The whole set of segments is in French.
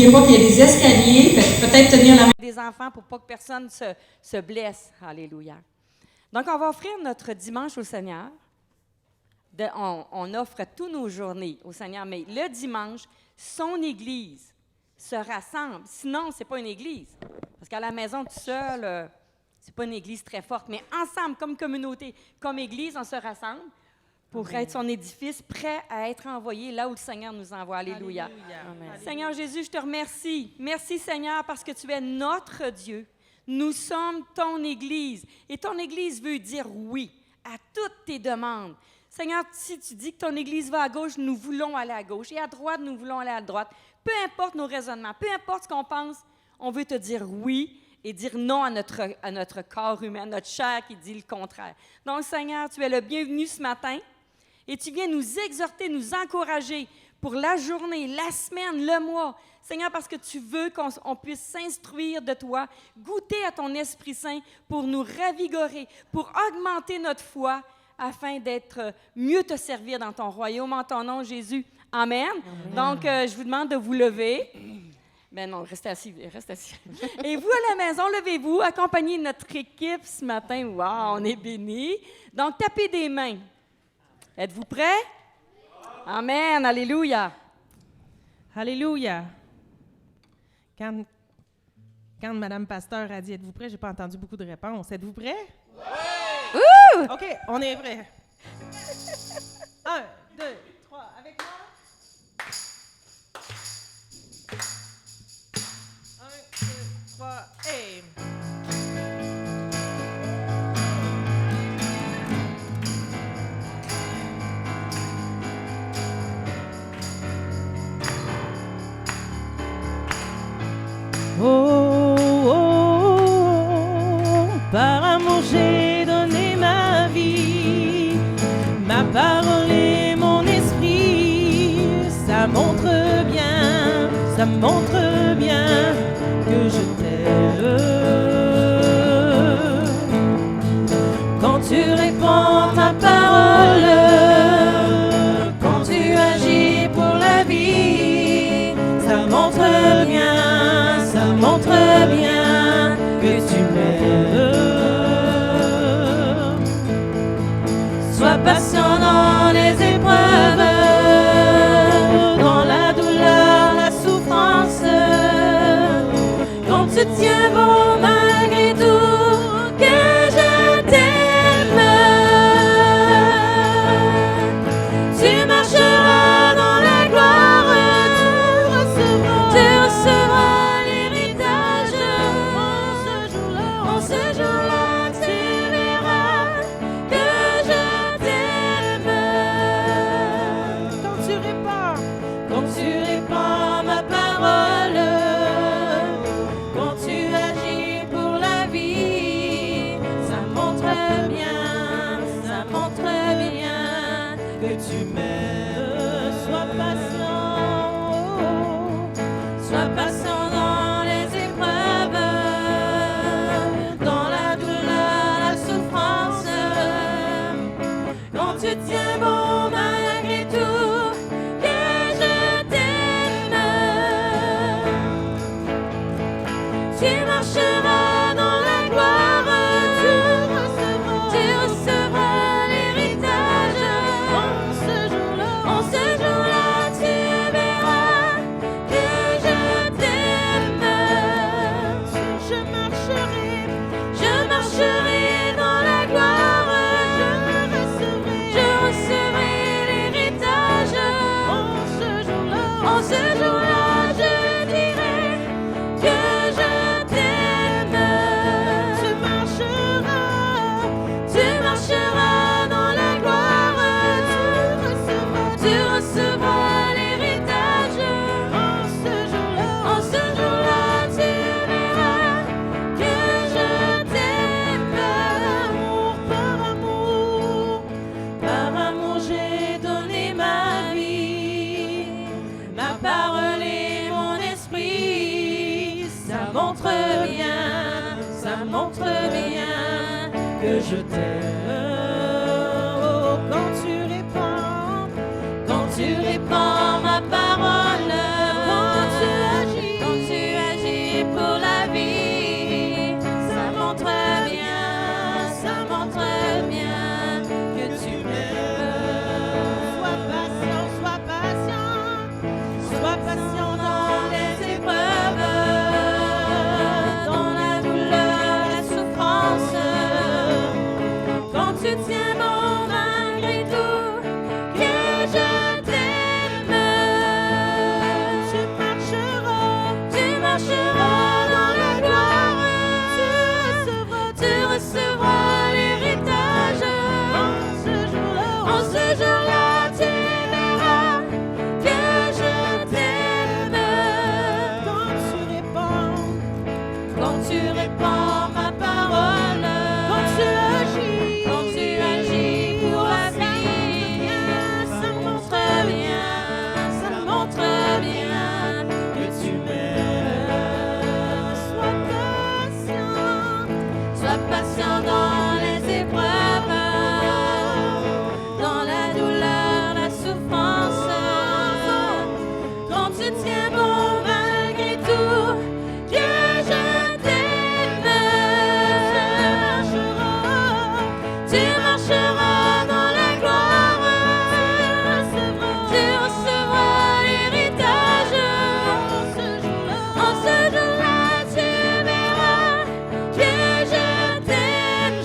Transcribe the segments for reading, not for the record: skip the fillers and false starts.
n'oubliez pas qu'il y a des escaliers, peut-être tenir la main des enfants pour pas que personne se blesse. Alléluia. Donc, on va offrir notre dimanche au Seigneur. On offre tous nos journées au Seigneur, mais le dimanche, son Église se rassemble. Sinon, ce n'est pas une Église. Parce qu'à la maison, tout seul, ce n'est pas une Église très forte. Mais ensemble, comme communauté, comme Église, on se rassemble pour être son édifice prêt à être envoyé là où le Seigneur nous envoie. Alléluia. Amen. Seigneur Jésus, je te remercie. Merci, Seigneur, parce que tu es notre Dieu. Nous sommes ton Église. Et ton Église veut dire oui à toutes tes demandes. Seigneur, si tu dis que ton Église va à gauche, nous voulons aller à gauche. Et à droite, nous voulons aller à droite. Peu importe nos raisonnements, peu importe ce qu'on pense, on veut te dire oui et dire non à notre corps humain, à notre chair qui dit le contraire. Donc, Seigneur, tu es le bienvenu ce matin et tu viens nous exhorter, nous encourager pour la journée, la semaine, le mois. Seigneur, parce que tu veux qu'on puisse s'instruire de toi, goûter à ton Esprit Saint pour nous ravigorer, pour augmenter notre foi, afin d'être mieux te servir dans ton royaume. En ton nom, Jésus. Amen. Amen. Donc, je vous demande de vous lever. Ben non, restez assis, restez assis. Et vous, à la maison, levez-vous, accompagnez notre équipe ce matin. Wow, on est bénis. Donc, tapez des mains. Êtes-vous prêts? Amen. Alléluia. Alléluia. Quand Mme Pasteur a dit « Êtes-vous prêts? » je n'ai pas entendu beaucoup de réponses. Êtes-vous prêts? Oui! OK, on est prêts. 1, 2, 3, avec moi. 1, 2, 3, et... Oh, oh, oh, par amour j'ai donné ma vie, ma parole et mon esprit, ça montre bien que je t'aime. Quand tu réponds ma parole, quand tu agis pour la vie, ça montre bien que tu m'aimes. Sois patient dans les épreuves, dans la douleur, la souffrance. Quand tu tiens bon malgré tout, que je t'aime. Tu marcheras dans la gloire, tu recevras. Je t'aime. Oh, quand tu répands ma parole, quand tu agis tiens bon malgré tout, que je t'aime. Tu marcheras dans la gloire, tu recevras l'héritage. En ce jour-là, tu verras que je t'aime. Quand tu répands ma parole, quand tu agis pour la vie, ça montre bien que tu m'aimes. Sois patient dans les épreuves, dans la douleur, la souffrance. Quand tu tiens bon malgré tout, que je t'aime. Tu marcheras dans la gloire, tu recevras l'héritage. En ce jour-là, tu verras que je t'aime.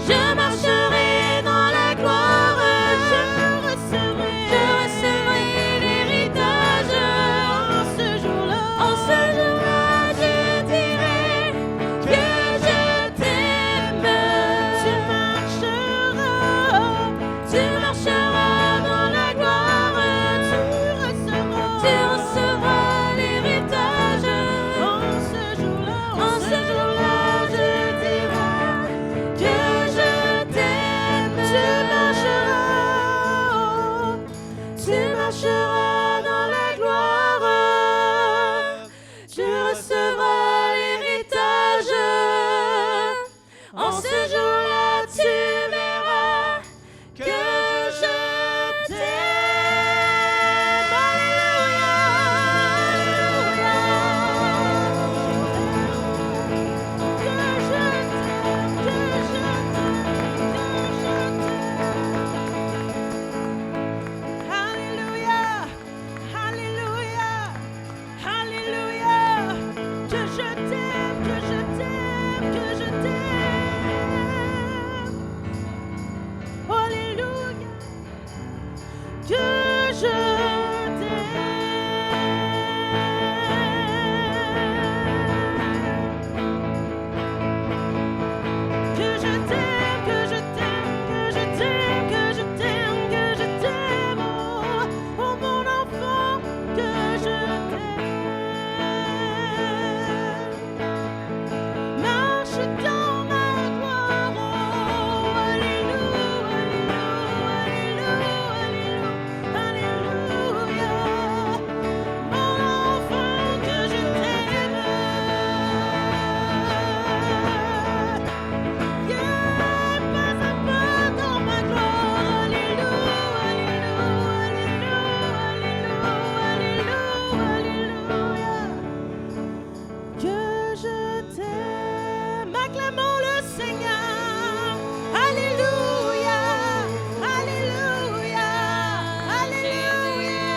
Je marcherai dans la gloire, je recevrai l'héritage. En ce jour-là, je dirai que je t'aime. Tu marcheras dans la gloire, tu recevras l'héritage. En ce jour-là, je dirai que je t'aime. Tu marcheras dans la gloire, tu recevras l'héritage. En ce jour-là, tu verras que je t'aime. Alléluia, alléluia, alléluia. Que je t'aime, que je t'aime, que je t'aime. Alléluia, que je t'aime. Que je t'aime, que je t'aime, que je t'aime, que je t'aime, que je t'aime. Oh, oh mon enfant, que je t'aime. Marche dans ma gloire. Oh, alléluia, alléluia, alléluia, alléluia. Mon enfant, que je t'aime. Pas un pas dans ma gloire, alléluia, alléluia, alléluia, alléluia, que je t'aime. Acclamons le Seigneur, alléluia, alléluia, alléluia.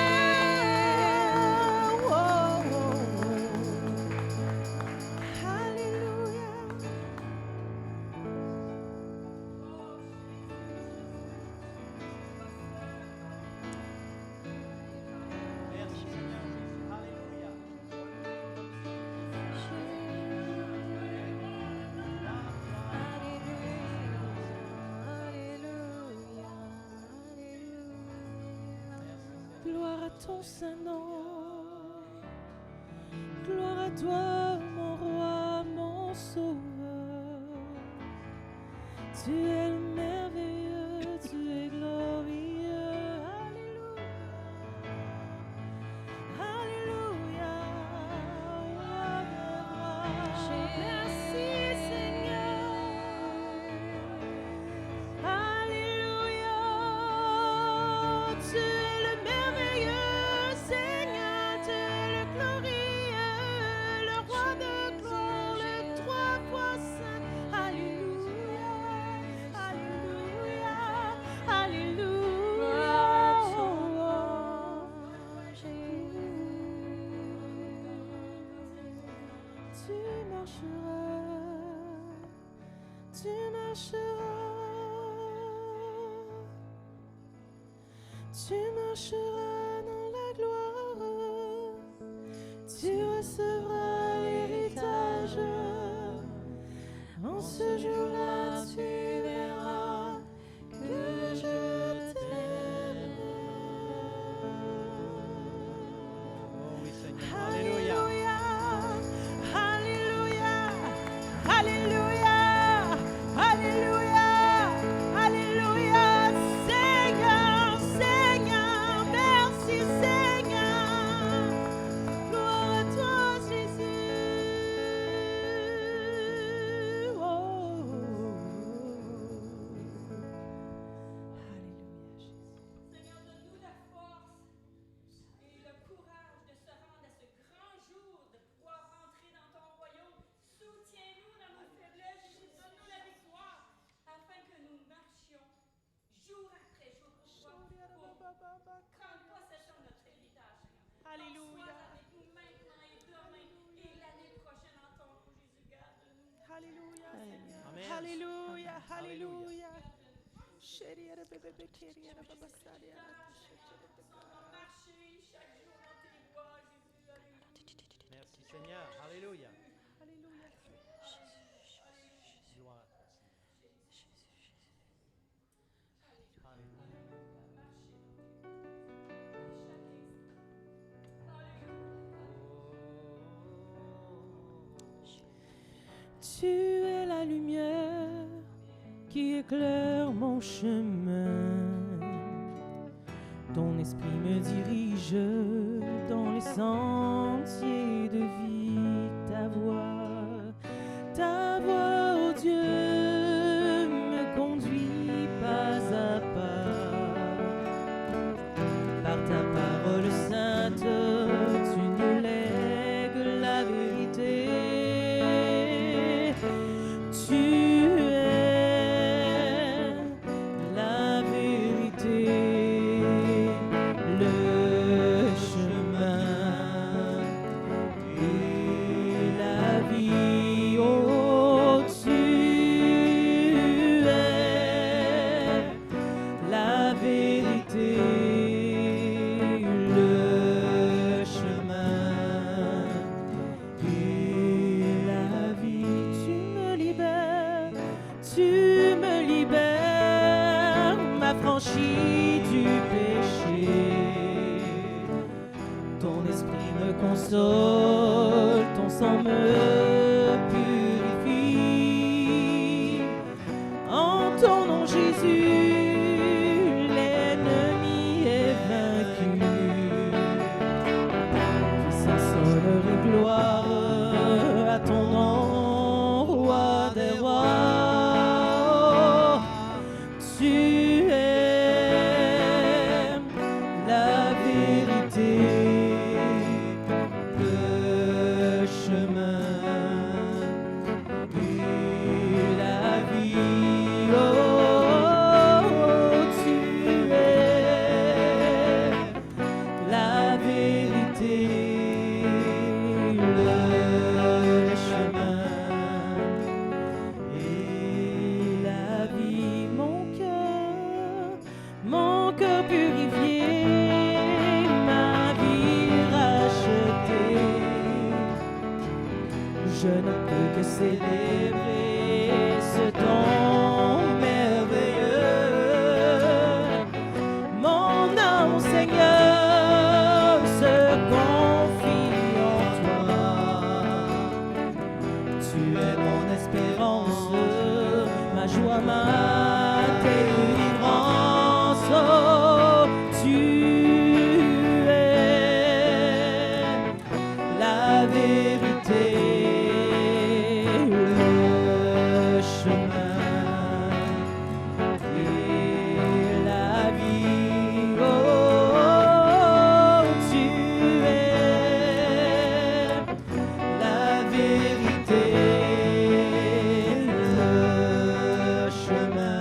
Oh, oh, oh. Alléluia. Gloire à ton Saint-Nom, gloire à toi, mon roi, mon sauveur. Tu es merveilleux, tu es glorieux. Alléluia, alléluia, roi des rois. Merci Seigneur. Alléluia, tu es le merveilleux Seigneur, tu es le glorieux, le roi de gloire, le trois fois saint. Alléluia, alléluia. tu marcheras dans la gloire, tu recevras l'héritage. En ce jour-là, tu verras que je t'aime. Oh oui, Seigneur. Alléluia. Alléluia, Alléluia, Alléluia, Alléluia, Seigneur, Seigneur, merci Seigneur, gloire à toi Jésus. Oh. Alléluia Jésus. Seigneur, donne-nous la force et le courage de se rendre à ce grand jour, de pouvoir rentrer dans ton royaume. Soutiens-nous dans nos faiblesses, Jésus, donne-nous la victoire, afin que nous marchions jour après jour pour prendre possession de notre héritage, Seigneur. Alléluia. Sois avec nous maintenant et demain et l'année prochaine en ton nom, Jésus, garde-nous. Alléluia, Seigneur. Amen. Alléluia, Alléluia. Alléluia. Chérie, bébé, chérie, baba, salia, On va marcher chaque jour dans tes voies, Jésus. Alléluia. Merci Seigneur. Alléluia. Alléluia. Gloire à toi, Seigneur. Alléluia. Tu es la lumière qui éclaire mon chemin. Ton esprit me dirige dans les sentiers de vie. Ta voix, oh Dieu, me conduit pas à pas. Par ta parole sainte, tu nous lègues la vérité. Tu es la vérité, le chemin et la vie. Oh, tu es la vérité, le chemin et la vie. Tu me libères, m'affranchis du péché. Ton esprit me console, ton sang me purifie. En ton nom Jésus, l'ennemi est vaincu. Puissance, honneur et gloire à ton nom, roi des rois. Tu es la vérité, le chemin et la vie. Oh, tu es la vérité, le chemin et la vie. Mon cœur purifié, ma vie rachetée. Je ne peux que célébrer ce don merveilleux. Mon âme, Seigneur, se confie en toi. Tu es mon espérance, ma joie, ma délivrance. Oh, tu es la vérité, le chemin et la vie. Oh, tu es la vérité, le chemin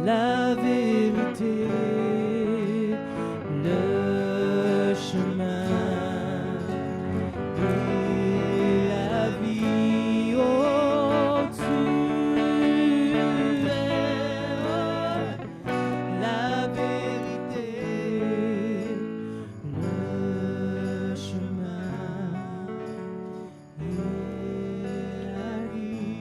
la vérité, le chemin et la vie. Oh, tu es la vérité, le chemin et la vie.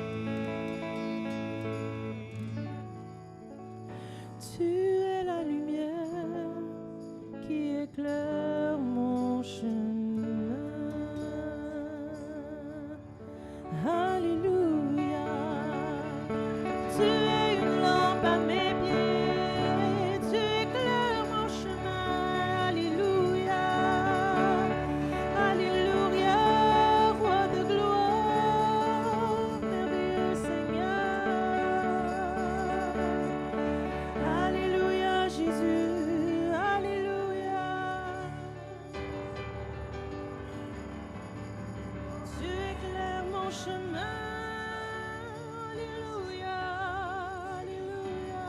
Tu es la lumière qui éclaire mon chemin. Alléluia. Tu es une lampe à mes pieds, tu éclaires mon chemin. Alléluia. Alléluia, roi de gloire, merveilleux Seigneur. Alléluia, Jésus, alléluia. Tu éclaires mon chemin. Alléluia, alléluia.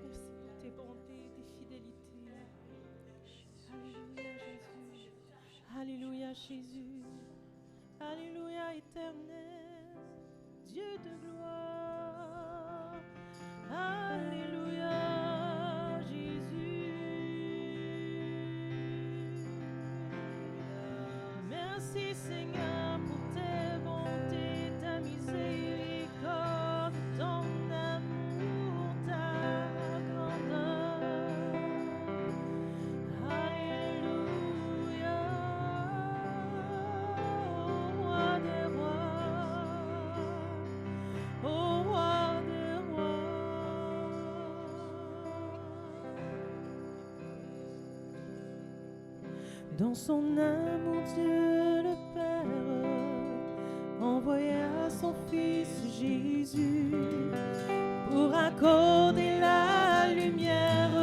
Merci pour tes bontés, tes fidélités. Alléluia, Jésus. Alléluia, Jésus. Alléluia, éternel, Dieu de gloire. Alléluia, Jésus. Merci, Seigneur, pour tes bontés, ta miséricorde, ton amour, ta grandeur. Alléluia, ô roi des rois, ô roi des rois. Dans son amour, Dieu le Père envoya son Fils Jésus pour accorder la lumière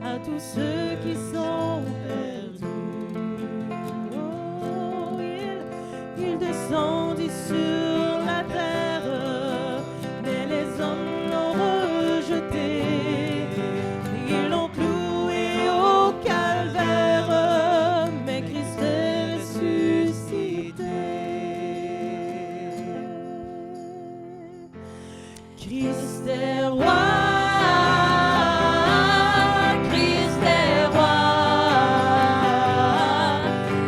à tous ceux qui sont perdus. Oh, il descendit sur la terre, mais les hommes l'ont rejeté. Ils l'ont cloué au calvaire, mais Christ est ressuscité. Christ est roi. Christ est roi.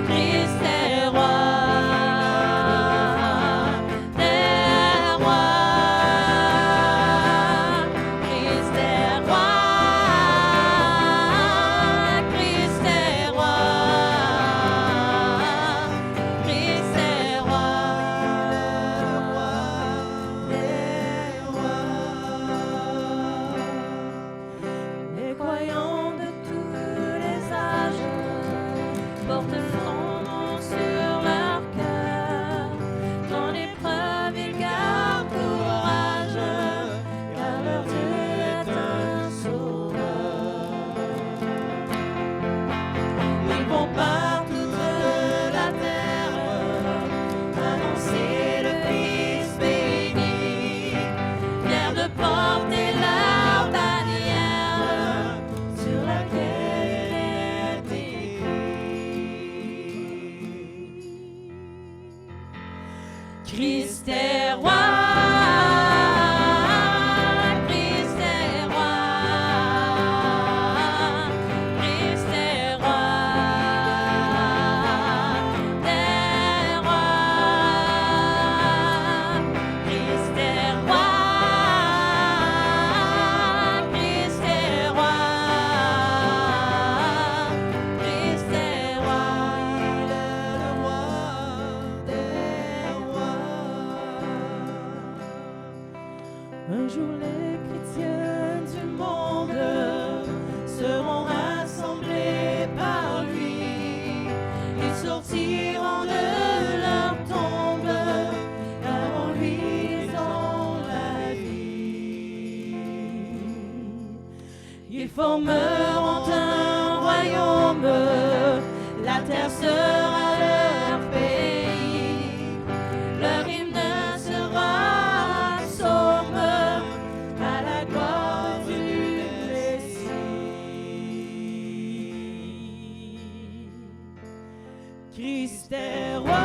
Christ est roi. Est roi. Christ est roi. Christ est roi. Christ est roi. Les croyants de tous les âges portent son nom sur leur cœur. Dans l'épreuve, ils gardent courage, car leur Dieu est un sauveur. Ils vont par toute la terre annoncer le Fils béni, fiers de porter leur bannière sur laquelle est écrit Christ est roi. Christ est roi. Christ est roi. Est roi. Christ est roi. Christ est roi. formeront un royaume, la terre sera leur pays. Leur hymne sera psaume à la gloire du Messie. Christ est roi.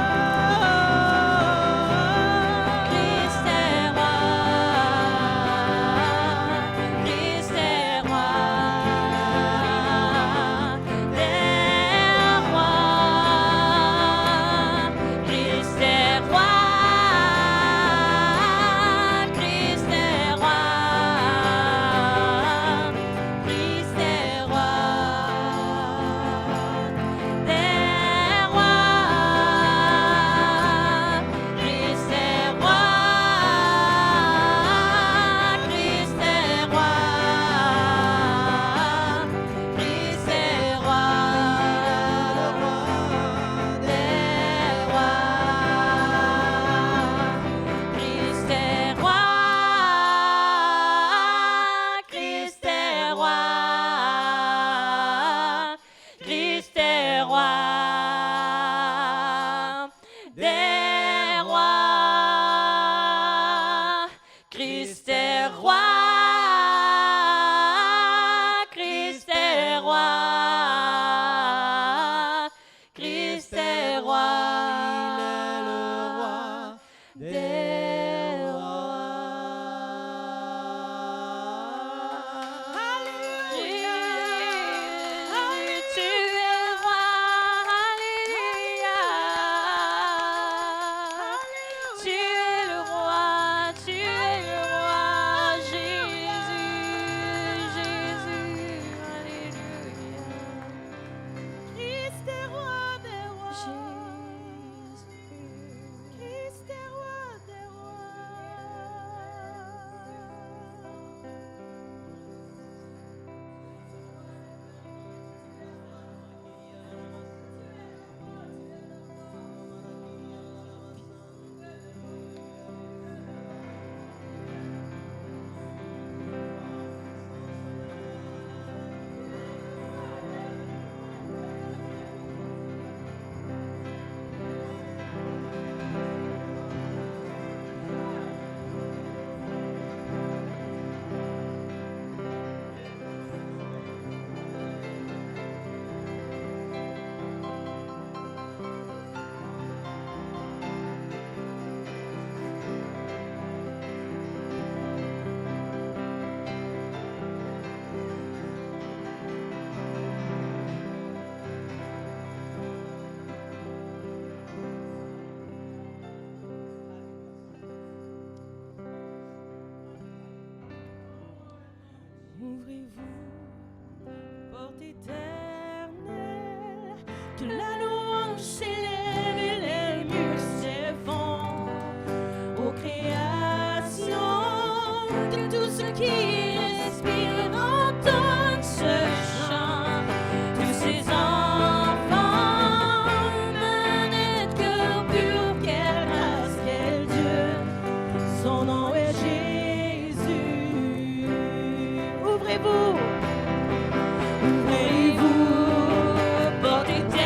Ouvrez-vous, porte éternelle, que la louange s'élève et les murs s'effondrent. Ô création, que tout ce qui respire entende ce chant. Tous ces enfants d'un être cœur pur, quelle grâce, quel Dieu, son nom est Jésus. Ouvrez-vous, ouvrez-vous, porte éternelle,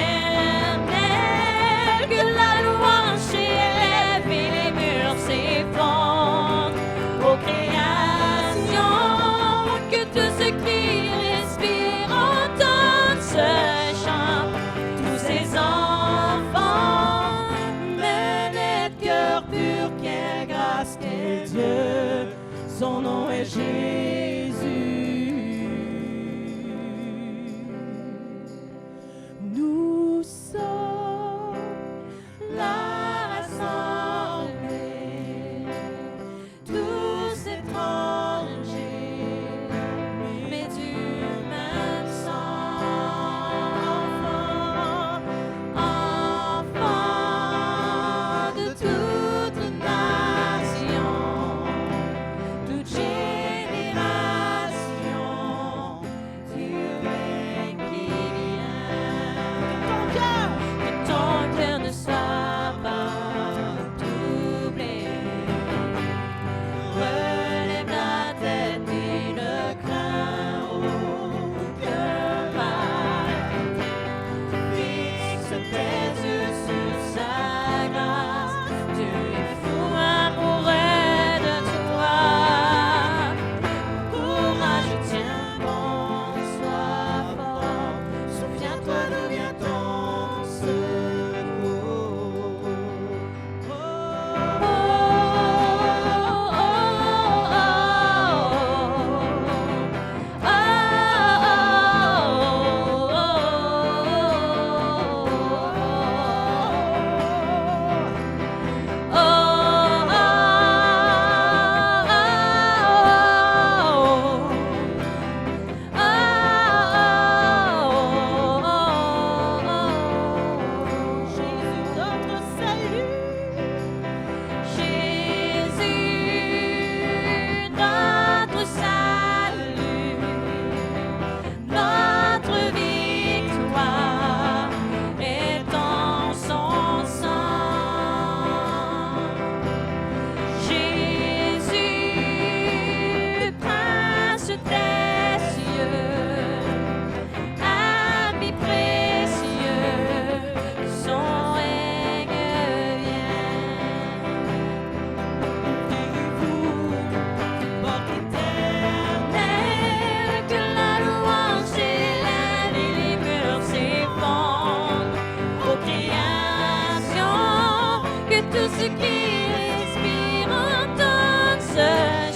ce qui respire entende ce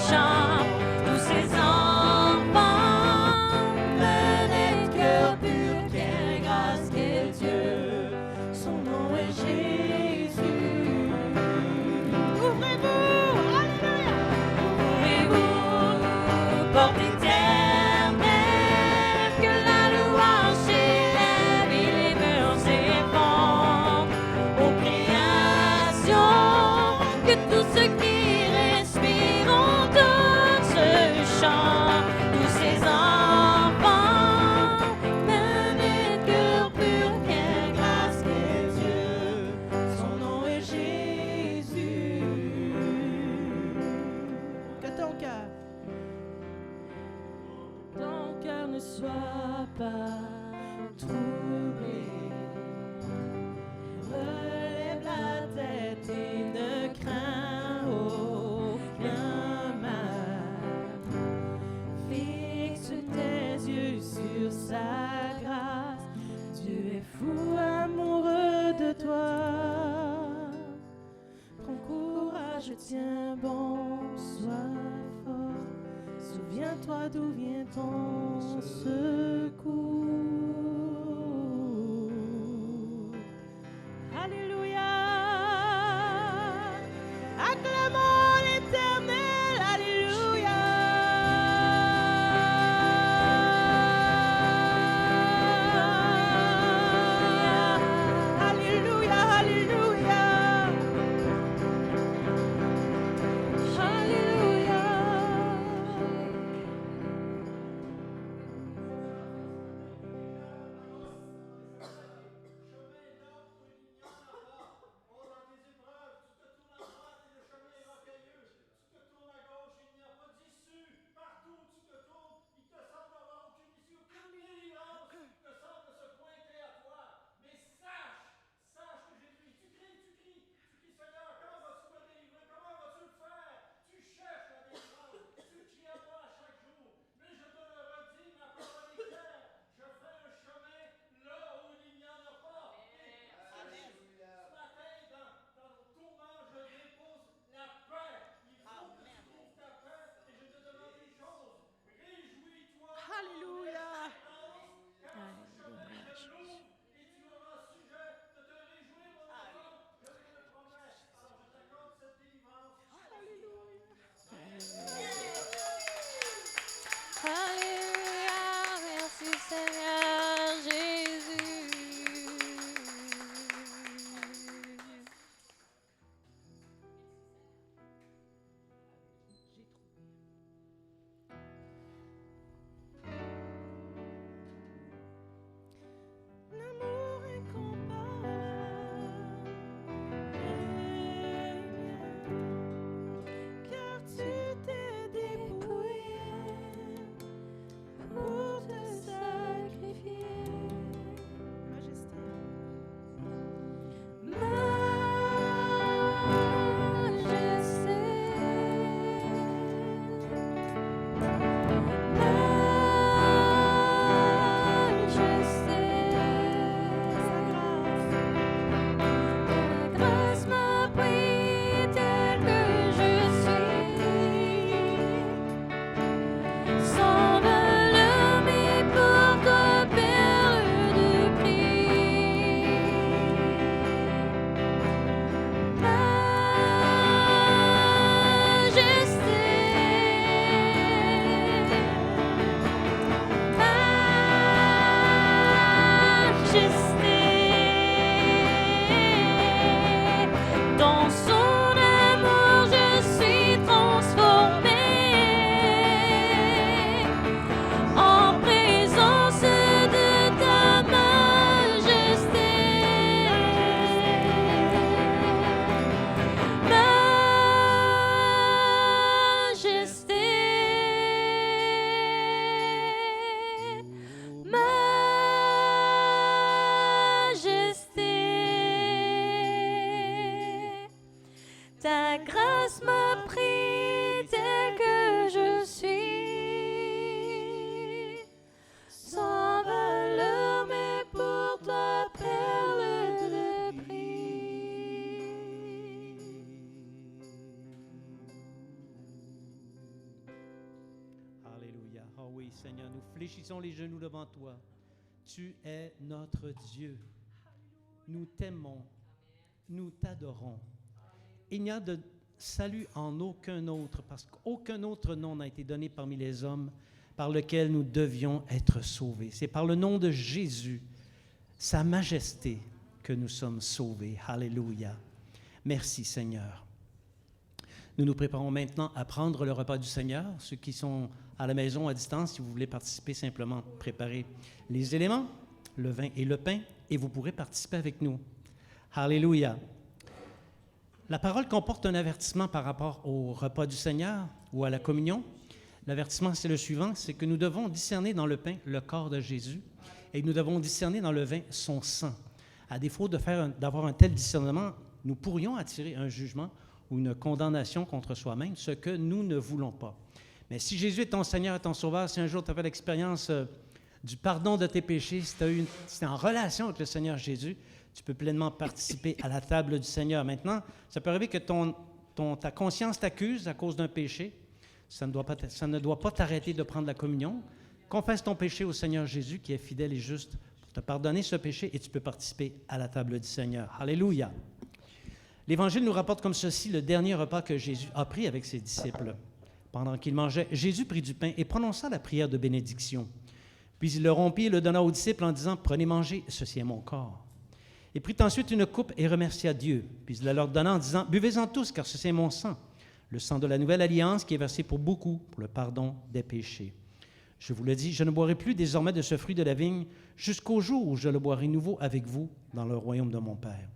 chant. Tous ces enfants pleins de cœur pur, quelle grâce, quel Dieu, son nom est Jésus. Ouvrez-vous, alléluia. Ouvrez-vous, porte éternelle, que la louange s'élève et les murs s'effondrent. Ô création, que tout ce qui respire entende ce chant. Tous ces enfants pleins de cœur pur, quelle grâce, quel Dieu, son nom est Jésus. Que ton cœur. Ton cœur ne soit pas troublé. Relève la tête et ne crains aucun mal. Fixe tes yeux sur sa grâce. Dieu est fou amoureux de toi. Prends courage, tiens bon, sois fort. Souviens-toi d'où vient ton secours. Alléluia. Acclamons l'Éternel. Alléluia. Alléluia, alléluia. Alléluia, merci Seigneur Jésus. L'amour incomparable, car tu t'es dépouillé pour te sacrifier. Majesté. Grâce m'a pris tel que je suis, sans valeur mais pour toi perle de prix. Dans son amour je suis transformée en présence de ta majesté. Ta grâce m'a pris tel que je suis, sans valeur mais pour toi perle de prix. fléchissons les genoux devant toi. Tu es notre Dieu. Nous t'aimons. Nous t'adorons. Il n'y a de salut en aucun autre, parce qu'aucun autre nom n'a été donné parmi les hommes par lequel nous devions être sauvés. C'est par le nom de Jésus, sa majesté, que nous sommes sauvés. Alléluia. Merci Seigneur. Nous nous préparons maintenant à prendre le repas du Seigneur. Ceux qui sont à la maison, à distance, si vous voulez participer, simplement préparez les éléments, le vin et le pain, et vous pourrez participer avec nous. Alléluia. La parole comporte un avertissement par rapport au repas du Seigneur ou à la communion. L'avertissement, c'est le suivant, c'est que nous devons discerner dans le pain le corps de Jésus et nous devons discerner dans le vin son sang. À défaut d'avoir un tel discernement, nous pourrions attirer un jugement ou une condamnation contre soi-même, ce que nous ne voulons pas. Mais si Jésus est ton Seigneur et ton Sauveur, si un jour tu as fait l'expérience du pardon de tes péchés, si tu es en relation avec le Seigneur Jésus, tu peux pleinement participer à la table du Seigneur. Maintenant, ça peut arriver que ta conscience t'accuse à cause d'un péché. Ça ne doit pas t'arrêter de prendre la communion. Confesse ton péché au Seigneur Jésus, qui est fidèle et juste pour te pardonner ce péché, et tu peux participer à la table du Seigneur. Alléluia. L'Évangile nous rapporte comme ceci le dernier repas que Jésus a pris avec ses disciples. Pendant qu'il mangeait, Jésus prit du pain et prononça la prière de bénédiction. Puis il le rompit et le donna aux disciples en disant, « Prenez, mangez, ceci est mon corps. » Il prit ensuite une coupe et remercia Dieu. Puis il la leur donna en disant, « Buvez-en tous, car ceci est mon sang, le sang de la nouvelle alliance qui est versé pour beaucoup pour le pardon des péchés. Je vous le dis, je ne boirai plus désormais de ce fruit de la vigne jusqu'au jour où je le boirai nouveau avec vous dans le royaume de mon Père. »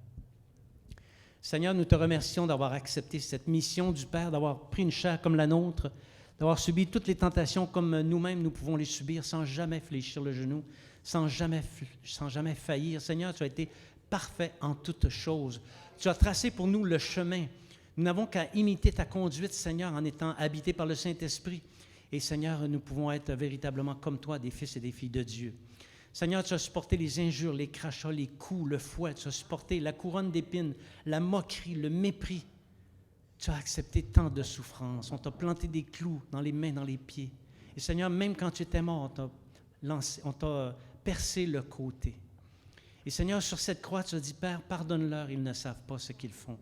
Seigneur, nous te remercions d'avoir accepté cette mission du Père, d'avoir pris une chair comme la nôtre, d'avoir subi toutes les tentations comme nous-mêmes nous pouvons les subir sans jamais fléchir le genou, sans jamais faillir. Seigneur, tu as été parfait en toutes choses. Tu as tracé pour nous le chemin. Nous n'avons qu'à imiter ta conduite, Seigneur, en étant habités par le Saint-Esprit. Et Seigneur, nous pouvons être véritablement comme toi, des fils et des filles de Dieu. Seigneur, tu as supporté les injures, les crachats, les coups, le fouet. Tu as supporté la couronne d'épines, la moquerie, le mépris. Tu as accepté tant de souffrances. On t'a planté des clous dans les mains, dans les pieds. Et Seigneur, même quand tu étais mort, on t'a percé le côté. Et Seigneur, sur cette croix, tu as dit, Père, pardonne-leur, ils ne savent pas ce qu'ils font.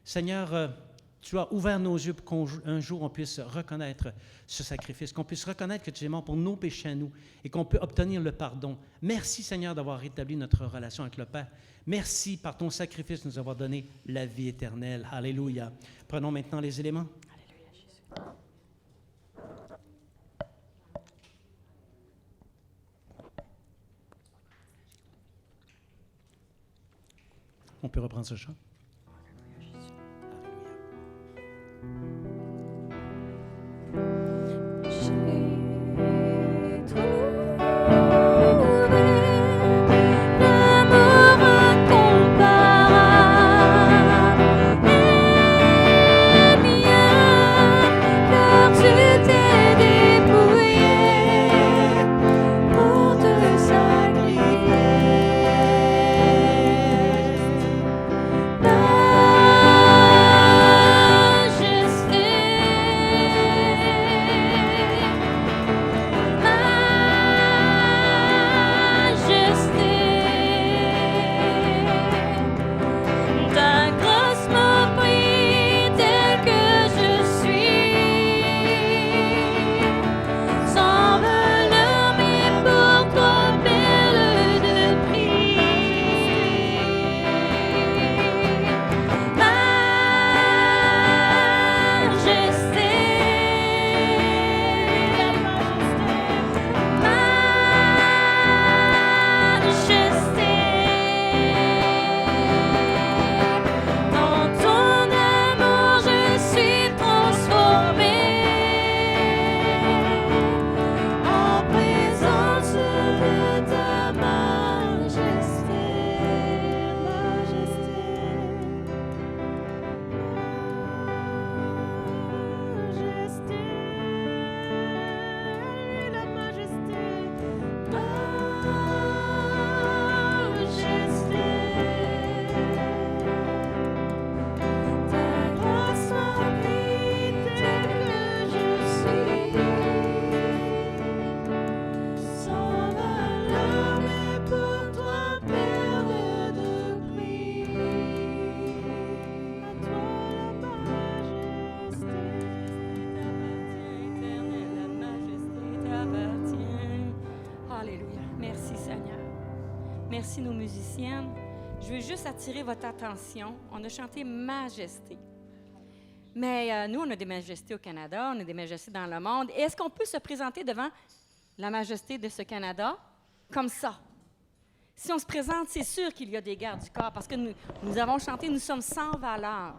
Seigneur, tu as ouvert nos yeux pour qu'un jour on puisse reconnaître ce sacrifice, qu'on puisse reconnaître que tu es mort pour nos péchés à nous et qu'on peut obtenir le pardon. Merci Seigneur d'avoir rétabli notre relation avec le Père. Merci par ton sacrifice de nous avoir donné la vie éternelle. Alléluia. Prenons maintenant les éléments. Alléluia, Jésus. On peut reprendre ce chant. Pour te sacrifier. Merci nos musiciennes. Je veux juste attirer votre attention. On a chanté Majesté. Mais nous, on a des majestés au Canada, on a des majestés dans le monde. Et est-ce qu'on peut se présenter devant la majesté de ce Canada comme ça? Si on se présente, c'est sûr qu'il y a des gardes du corps parce que nous avons chanté « Nous sommes sans valeur ».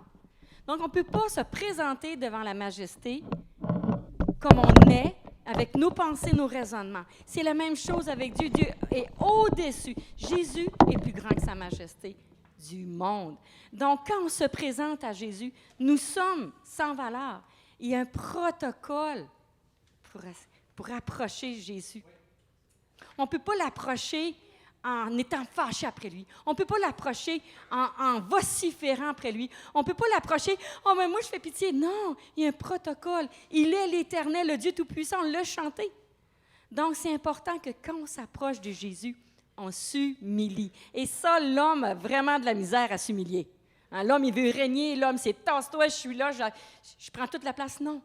Donc, on ne peut pas se présenter devant la majesté comme on est, avec nos pensées, nos raisonnements. C'est la même chose avec Dieu. Dieu est au-dessus. Jésus est plus grand que sa majesté du monde. Donc, quand on se présente à Jésus, nous sommes sans valeur. Il y a un protocole pour approcher Jésus. On ne peut pas l'approcher en étant fâché après lui. On ne peut pas l'approcher en vociférant après lui. On ne peut pas l'approcher « Oh, mais moi, je fais pitié. » Non, il y a un protocole. Il est l'Éternel, le Dieu Tout-Puissant. On l'a chanté. Donc, c'est important que quand on s'approche de Jésus, on s'humilie. Et ça, l'homme a vraiment de la misère à s'humilier. Hein, l'homme, il veut régner. L'homme, c'est « Tasse-toi, je suis là, je prends toute la place. » Non,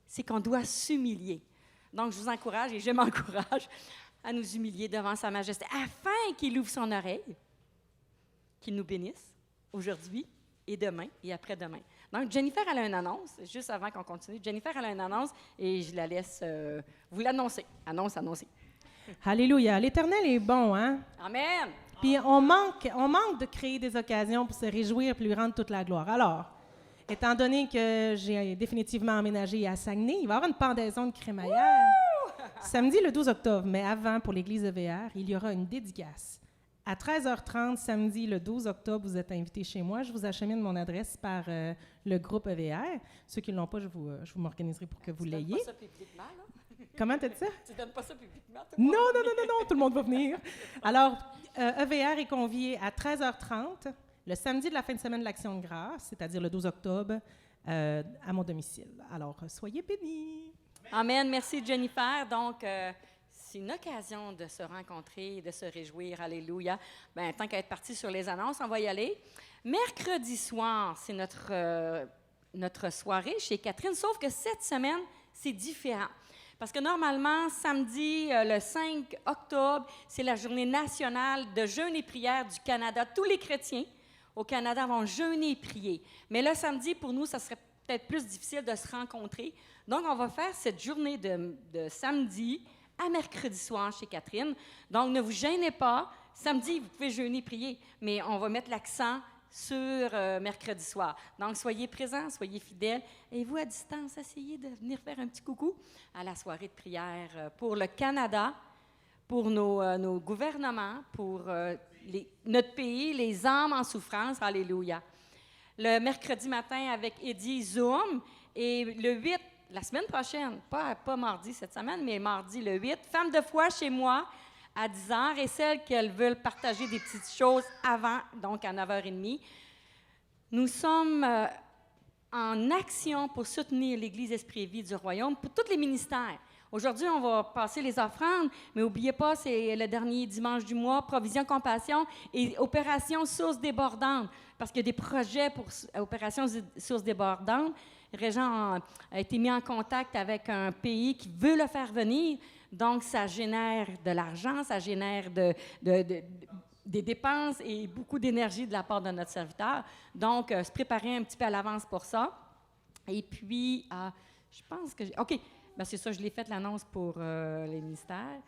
c'est qu'on doit s'humilier. Donc, je vous encourage et je m'encourage à nous humilier devant sa majesté, afin qu'il ouvre son oreille, qu'il nous bénisse aujourd'hui et demain et après-demain. Donc, Jennifer, elle a une annonce, juste avant qu'on continue. Jennifer, elle a une annonce et je la laisse vous l'annoncer. Annoncer. Alléluia. L'Éternel est bon, hein? Amen! Puis on manque de créer des occasions pour se réjouir et lui rendre toute la gloire. Alors, étant donné que j'ai définitivement emménagé à Saguenay, il va y avoir une pendaison de crémaillère. Samedi le 12 octobre, mais avant, pour l'Église EVR, il y aura une dédicace. À 13h30, samedi le 12 octobre, vous êtes invités chez moi. Je vous achemine mon adresse par le groupe EVR. Ceux qui ne l'ont pas, je vous m'organiserai pour que vous l'ayez. Tu ne donnes pas ça publiquement, là? Comment tu as dit ça? Tu ne donnes pas ça publiquement? Non, tout le monde va venir. Alors, EVR est convié à 13h30, le samedi de la fin de semaine de l'Action de grâce, c'est-à-dire le 12 octobre, à mon domicile. Alors, soyez bénis. Amen. Merci, Jennifer. Donc, c'est une occasion de se rencontrer, de se réjouir. Alléluia. Bien, tant qu'à être parti sur les annonces, on va y aller. Mercredi soir, c'est notre soirée chez Catherine, sauf que cette semaine, c'est différent. Parce que normalement, samedi, le 5 octobre, c'est la journée nationale de jeûne et prière du Canada. Tous les chrétiens au Canada vont jeûner et prier. Mais le samedi, pour nous, ça serait peut-être plus difficile de se rencontrer. Donc, on va faire cette journée de samedi à mercredi soir chez Catherine. Donc, ne vous gênez pas. Samedi, vous pouvez jeûner, prier, mais on va mettre l'accent sur mercredi soir. Donc, soyez présents, soyez fidèles. Et vous, à distance, essayez de venir faire un petit coucou à la soirée de prière pour le Canada, pour nos gouvernements, pour notre pays, les âmes en souffrance. Alléluia. Le mercredi matin avec Eddie Zoom et le 8, la semaine prochaine, pas mardi cette semaine, mais mardi le 8, Femmes de foi chez moi à 10h et celles qui veulent partager des petites choses avant, donc à 9h30. Nous sommes en action pour soutenir l'Église Esprit et Vie du Royaume pour tous les ministères. Aujourd'hui, on va passer les offrandes, mais n'oubliez pas, c'est le dernier dimanche du mois, Provision Compassion et Opération Source débordante, parce qu'il y a des projets pour Opération Source débordante. Régent a été mis en contact avec un pays qui veut le faire venir, donc ça génère de l'argent, ça génère des dépenses et beaucoup d'énergie de la part de notre serviteur. Donc, se préparer un petit peu à l'avance pour ça. Et puis, je pense que... OK. Bien, c'est ça, je l'ai fait l'annonce pour les ministères.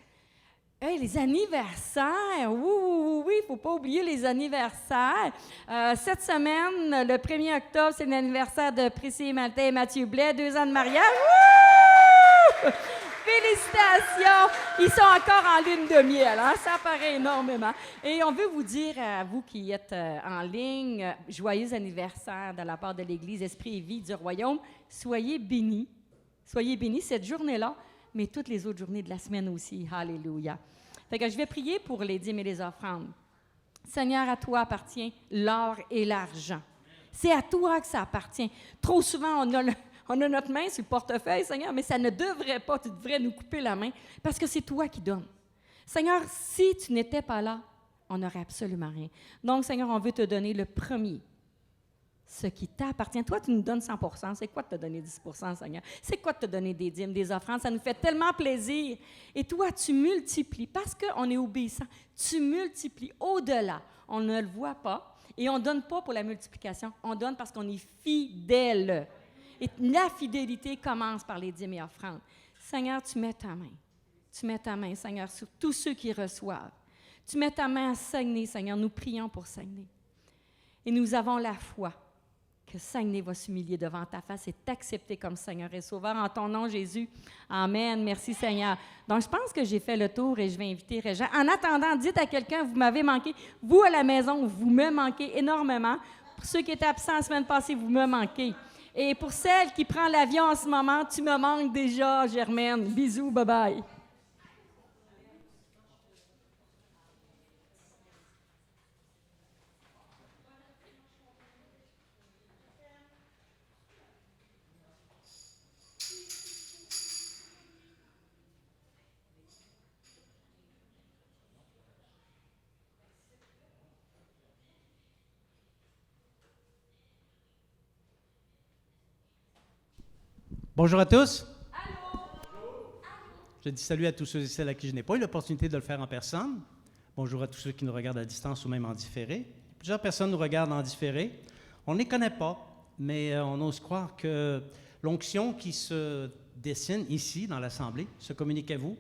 Hey, les anniversaires! Oui, il ne faut pas oublier les anniversaires. Cette semaine, le 1er octobre, c'est l'anniversaire de Priscille Maltais et Mathieu Blais, 2 ans de mariage. Wouh! Félicitations! Ils sont encore en lune de miel, hein? Ça paraît énormément. Et on veut vous dire, à vous qui êtes en ligne, joyeux anniversaire de la part de l'Église Esprit et Vie du Royaume. Soyez bénis. Soyez bénis cette journée-là, mais toutes les autres journées de la semaine aussi. Alléluia. Fait que je vais prier pour les dîmes et les offrandes. Seigneur, à toi appartient l'or et l'argent. C'est à toi que ça appartient. Trop souvent, on a notre main sur le portefeuille, Seigneur, mais ça ne devrait pas. Tu devrais nous couper la main parce que c'est toi qui donnes. Seigneur, si tu n'étais pas là, on n'aurait absolument rien. Donc, Seigneur, on veut te donner le premier. ce qui t'appartient. Toi, tu nous donnes 100 %. C'est quoi de te donner 10 % Seigneur? C'est quoi de te donner des dîmes, des offrandes? Ça nous fait tellement plaisir. Et toi, tu multiplies. Parce qu'on est obéissant, tu multiplies au-delà. On ne le voit pas. Et on ne donne pas pour la multiplication. On donne parce qu'on est fidèle. Et la fidélité commence par les dîmes et offrandes. Seigneur, tu mets ta main. Tu mets ta main, Seigneur, sur tous ceux qui reçoivent. Tu mets ta main à Saguenay, Seigneur. Nous prions pour Saguenay. Et nous avons la foi que Saguenay va s'humilier devant ta face et t'accepter comme Seigneur et Sauveur. En ton nom, Jésus. Amen. Merci, Seigneur. Donc, je pense que j'ai fait le tour et je vais inviter Régent. En attendant, dites à quelqu'un, vous m'avez manqué. Vous, à la maison, vous me manquez énormément. Pour ceux qui étaient absents la semaine passée, vous me manquez. Et pour celle qui prend l'avion en ce moment, tu me manques déjà, Germaine. Bisous, bye-bye. Bonjour à tous. Allô. Je dis salut à tous ceux et celles à qui je n'ai pas eu l'opportunité de le faire en personne. Bonjour à tous ceux qui nous regardent à distance ou même en différé. Plusieurs personnes nous regardent en différé. On ne les connaît pas, mais on ose croire que l'onction qui se dessine ici dans l'Assemblée se communique à vous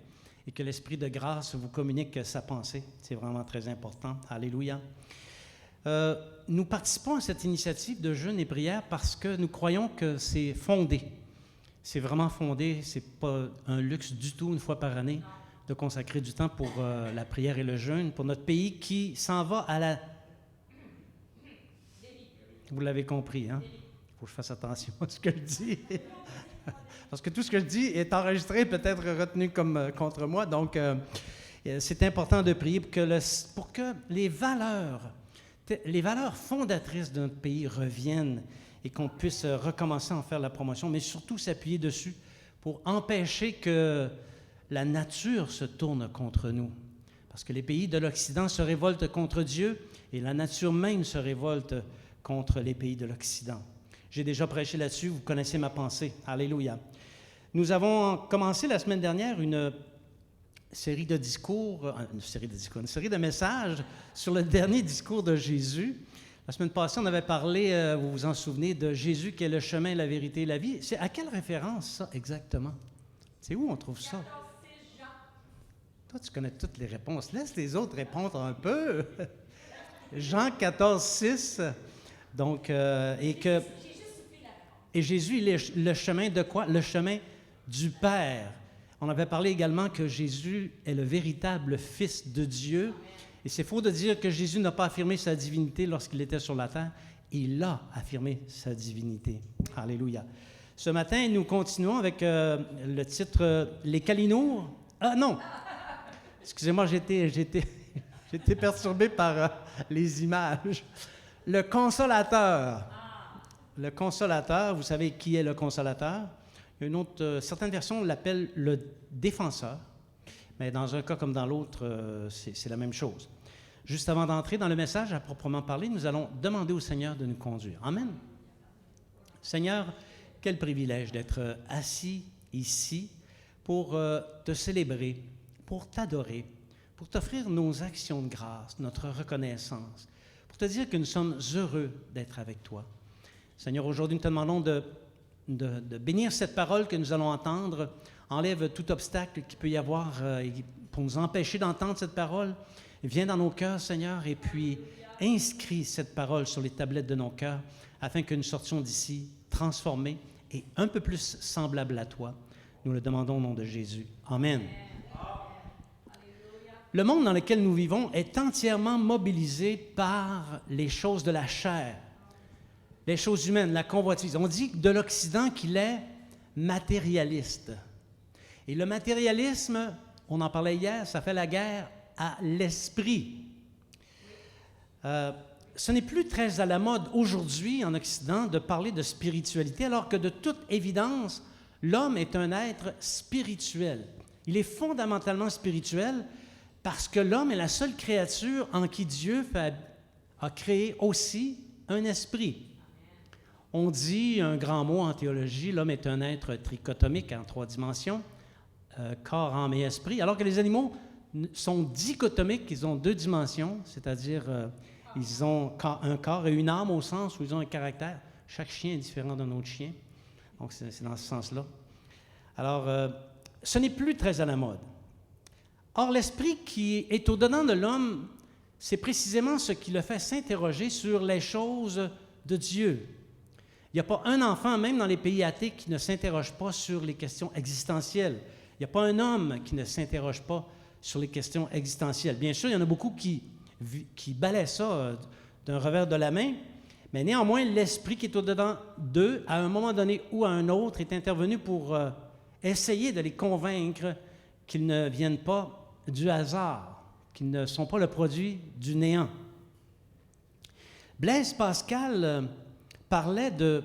et que l'Esprit de grâce vous communique sa pensée. C'est vraiment très important. Alléluia. Nous participons à cette initiative de jeûne et prière parce que nous croyons que c'est fondé. C'est vraiment fondé, ce n'est pas un luxe du tout, une fois par année, de consacrer du temps pour la prière et le jeûne, pour notre pays qui s'en va à la... Vous l'avez compris, hein? Il faut que je fasse attention à ce que je dis. Parce que tout ce que je dis est enregistré, peut-être retenu comme contre moi. Donc, c'est important de prier pour que les valeurs fondatrices de notre pays reviennent et qu'on puisse recommencer à en faire la promotion, mais surtout s'appuyer dessus pour empêcher que la nature se tourne contre nous. Parce que les pays de l'Occident se révoltent contre Dieu et la nature même se révolte contre les pays de l'Occident. J'ai déjà prêché là-dessus, vous connaissez ma pensée. Alléluia. Nous avons commencé la semaine dernière une série de messages sur le dernier discours de Jésus. La semaine passée, on avait parlé, vous vous en souvenez, de Jésus qui est le chemin, la vérité et la vie. C'est à quelle référence, ça, exactement? C'est où on trouve ça? Toi, tu connais toutes les réponses. Laisse les autres répondre un peu. Jean 14, 6. Donc, et Jésus, il est le chemin de quoi? Le chemin du Père. On avait parlé également que Jésus est le véritable Fils de Dieu. Et c'est faux de dire que Jésus n'a pas affirmé sa divinité lorsqu'il était sur la terre. Il a affirmé sa divinité. Alléluia. Ce matin, nous continuons avec le titre « Les Calinours ». Ah non! Excusez-moi, j'étais perturbé par les images. Le Consolateur. Le Consolateur, vous savez qui est le Consolateur? Une autre, certaines versions l'appellent le Défenseur. Mais dans un cas comme dans l'autre, c'est la même chose. Juste avant d'entrer dans le message à proprement parler, nous allons demander au Seigneur de nous conduire. Amen. Seigneur, quel privilège d'être assis ici pour te célébrer, pour t'adorer, pour t'offrir nos actions de grâce, notre reconnaissance, pour te dire que nous sommes heureux d'être avec toi. Seigneur, aujourd'hui, nous te demandons de bénir cette parole que nous allons entendre. Enlève tout obstacle qu'il peut y avoir pour nous empêcher d'entendre cette parole. Viens dans nos cœurs, Seigneur, et puis inscris cette parole sur les tablettes de nos cœurs afin que nous sortions d'ici transformés et un peu plus semblables à toi. Nous le demandons au nom de Jésus. Amen. Le monde dans lequel nous vivons est entièrement mobilisé par les choses de la chair, les choses humaines, la convoitise. On dit de l'Occident qu'il est matérialiste. Et le matérialisme, on en parlait hier, ça fait la guerre à l'esprit. Ce n'est plus très à la mode aujourd'hui en Occident de parler de spiritualité, alors que de toute évidence, l'homme est un être spirituel. Il est fondamentalement spirituel parce que l'homme est la seule créature en qui Dieu a créé aussi un esprit. On dit un grand mot en théologie, l'homme est un être trichotomique en 3 dimensions, corps, âme et esprit, alors que les animaux sont dichotomiques, ils ont 2 dimensions, c'est-à-dire ils ont un corps et une âme au sens où ils ont un caractère. Chaque chien est différent d'un autre chien, donc c'est dans ce sens-là. Alors, ce n'est plus très à la mode. Or, l'esprit qui est au-dedans de l'homme, c'est précisément ce qui le fait s'interroger sur les choses de Dieu. Il n'y a pas un enfant, même dans les pays athées, qui ne s'interroge pas sur les questions existentielles. Il n'y a pas un homme qui ne s'interroge pas sur les questions existentielles. Bien sûr, il y en a beaucoup qui balaient ça d'un revers de la main, mais néanmoins, l'esprit qui est au-dedans d'eux, à un moment donné ou à un autre, est intervenu pour essayer de les convaincre qu'ils ne viennent pas du hasard, qu'ils ne sont pas le produit du néant. Blaise Pascal parlait de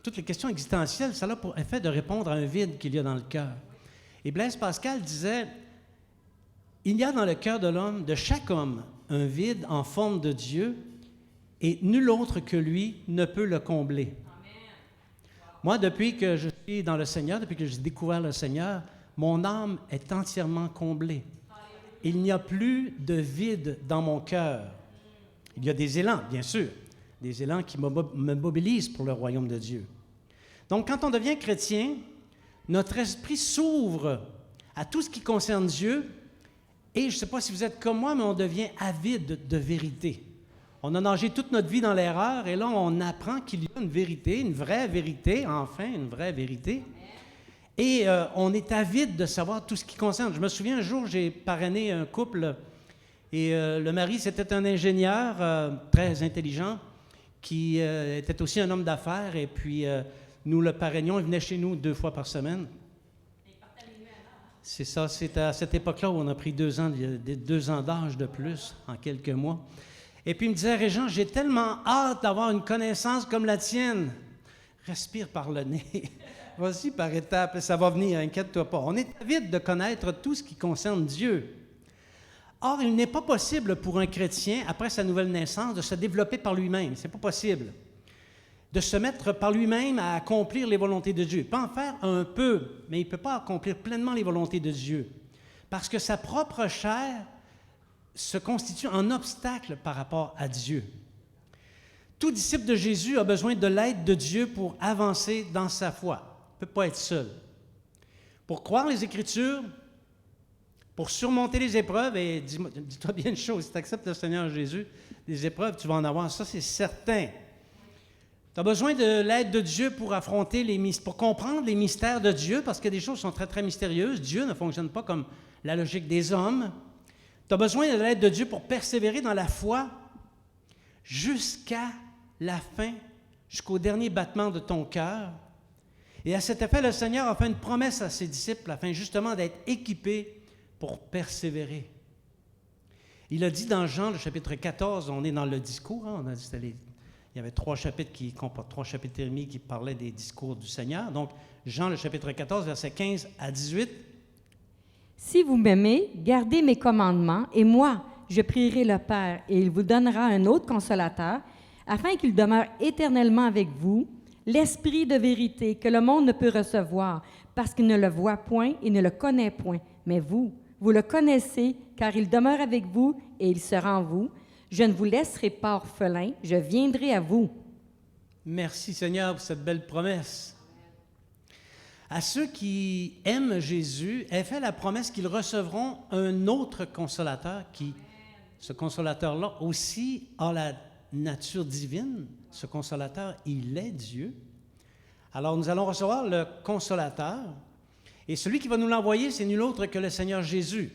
toutes les questions existentielles, ça a pour effet de répondre à un vide qu'il y a dans le cœur. Et Blaise Pascal disait, il y a dans le cœur de l'homme, de chaque homme, un vide en forme de Dieu, et nul autre que lui ne peut le combler. Moi, depuis que je suis dans le Seigneur, depuis que j'ai découvert le Seigneur, mon âme est entièrement comblée. Il n'y a plus de vide dans mon cœur. Il y a des élans, bien sûr, des élans qui me mobilisent pour le royaume de Dieu. Donc, quand on devient chrétien, notre esprit s'ouvre à tout ce qui concerne Dieu, et je ne sais pas si vous êtes comme moi, mais on devient avide de vérité. On a nagé toute notre vie dans l'erreur, et là, on apprend qu'il y a une vérité, une vraie vérité, enfin, une vraie vérité. Et on est avide de savoir tout ce qui concerne. Je me souviens, un jour, j'ai parrainé un couple, et le mari, c'était un ingénieur très intelligent, qui était aussi un homme d'affaires, et puis nous le parrainions, il venait chez nous 2 fois par semaine. C'est ça, c'est à cette époque-là où on a pris 2 ans d'âge de plus en quelques mois. Et puis il me disait, Régent, j'ai tellement hâte d'avoir une connaissance comme la tienne. Respire par le nez. Vas-y par étapes, ça va venir, inquiète-toi pas. On est avide de connaître tout ce qui concerne Dieu. Or, il n'est pas possible pour un chrétien, après sa nouvelle naissance, de se développer par lui-même. C'est pas possible. De se mettre par lui-même à accomplir les volontés de Dieu. Il peut en faire un peu, mais il ne peut pas accomplir pleinement les volontés de Dieu. Parce que sa propre chair se constitue un obstacle par rapport à Dieu. Tout disciple de Jésus a besoin de l'aide de Dieu pour avancer dans sa foi. Il ne peut pas être seul. Pour croire les Écritures, pour surmonter les épreuves, et dis-toi bien une chose, si tu acceptes le Seigneur Jésus, les épreuves, tu vas en avoir, ça c'est certain. Tu as besoin de l'aide de Dieu pour affronter pour comprendre les mystères de Dieu, parce que des choses sont très, très mystérieuses. Dieu ne fonctionne pas comme la logique des hommes. Tu as besoin de l'aide de Dieu pour persévérer dans la foi jusqu'à la fin, jusqu'au dernier battement de ton cœur. Et à cet effet, le Seigneur a fait une promesse à ses disciples afin justement d'être équipés pour persévérer. Il a dit dans Jean, le chapitre 14, on est dans le discours, on a dit il y avait 3 chapitres qui comportent 3 chapitres et demi qui parlaient des discours du Seigneur. Donc, Jean, le chapitre 14, versets 15 à 18. « Si vous m'aimez, gardez mes commandements, et moi, je prierai le Père, et il vous donnera un autre consolateur, afin qu'il demeure éternellement avec vous, l'Esprit de vérité que le monde ne peut recevoir, parce qu'il ne le voit point et ne le connaît point. Mais vous le connaissez, car il demeure avec vous et il sera en vous. Je ne vous laisserai pas orphelin, je viendrai à vous. » Merci Seigneur pour cette belle promesse. À ceux qui aiment Jésus, est fait la promesse qu'ils recevront un autre consolateur ce consolateur-là aussi a la nature divine. Ce consolateur, il est Dieu. Alors nous allons recevoir le consolateur et celui qui va nous l'envoyer, c'est nul autre que le Seigneur Jésus.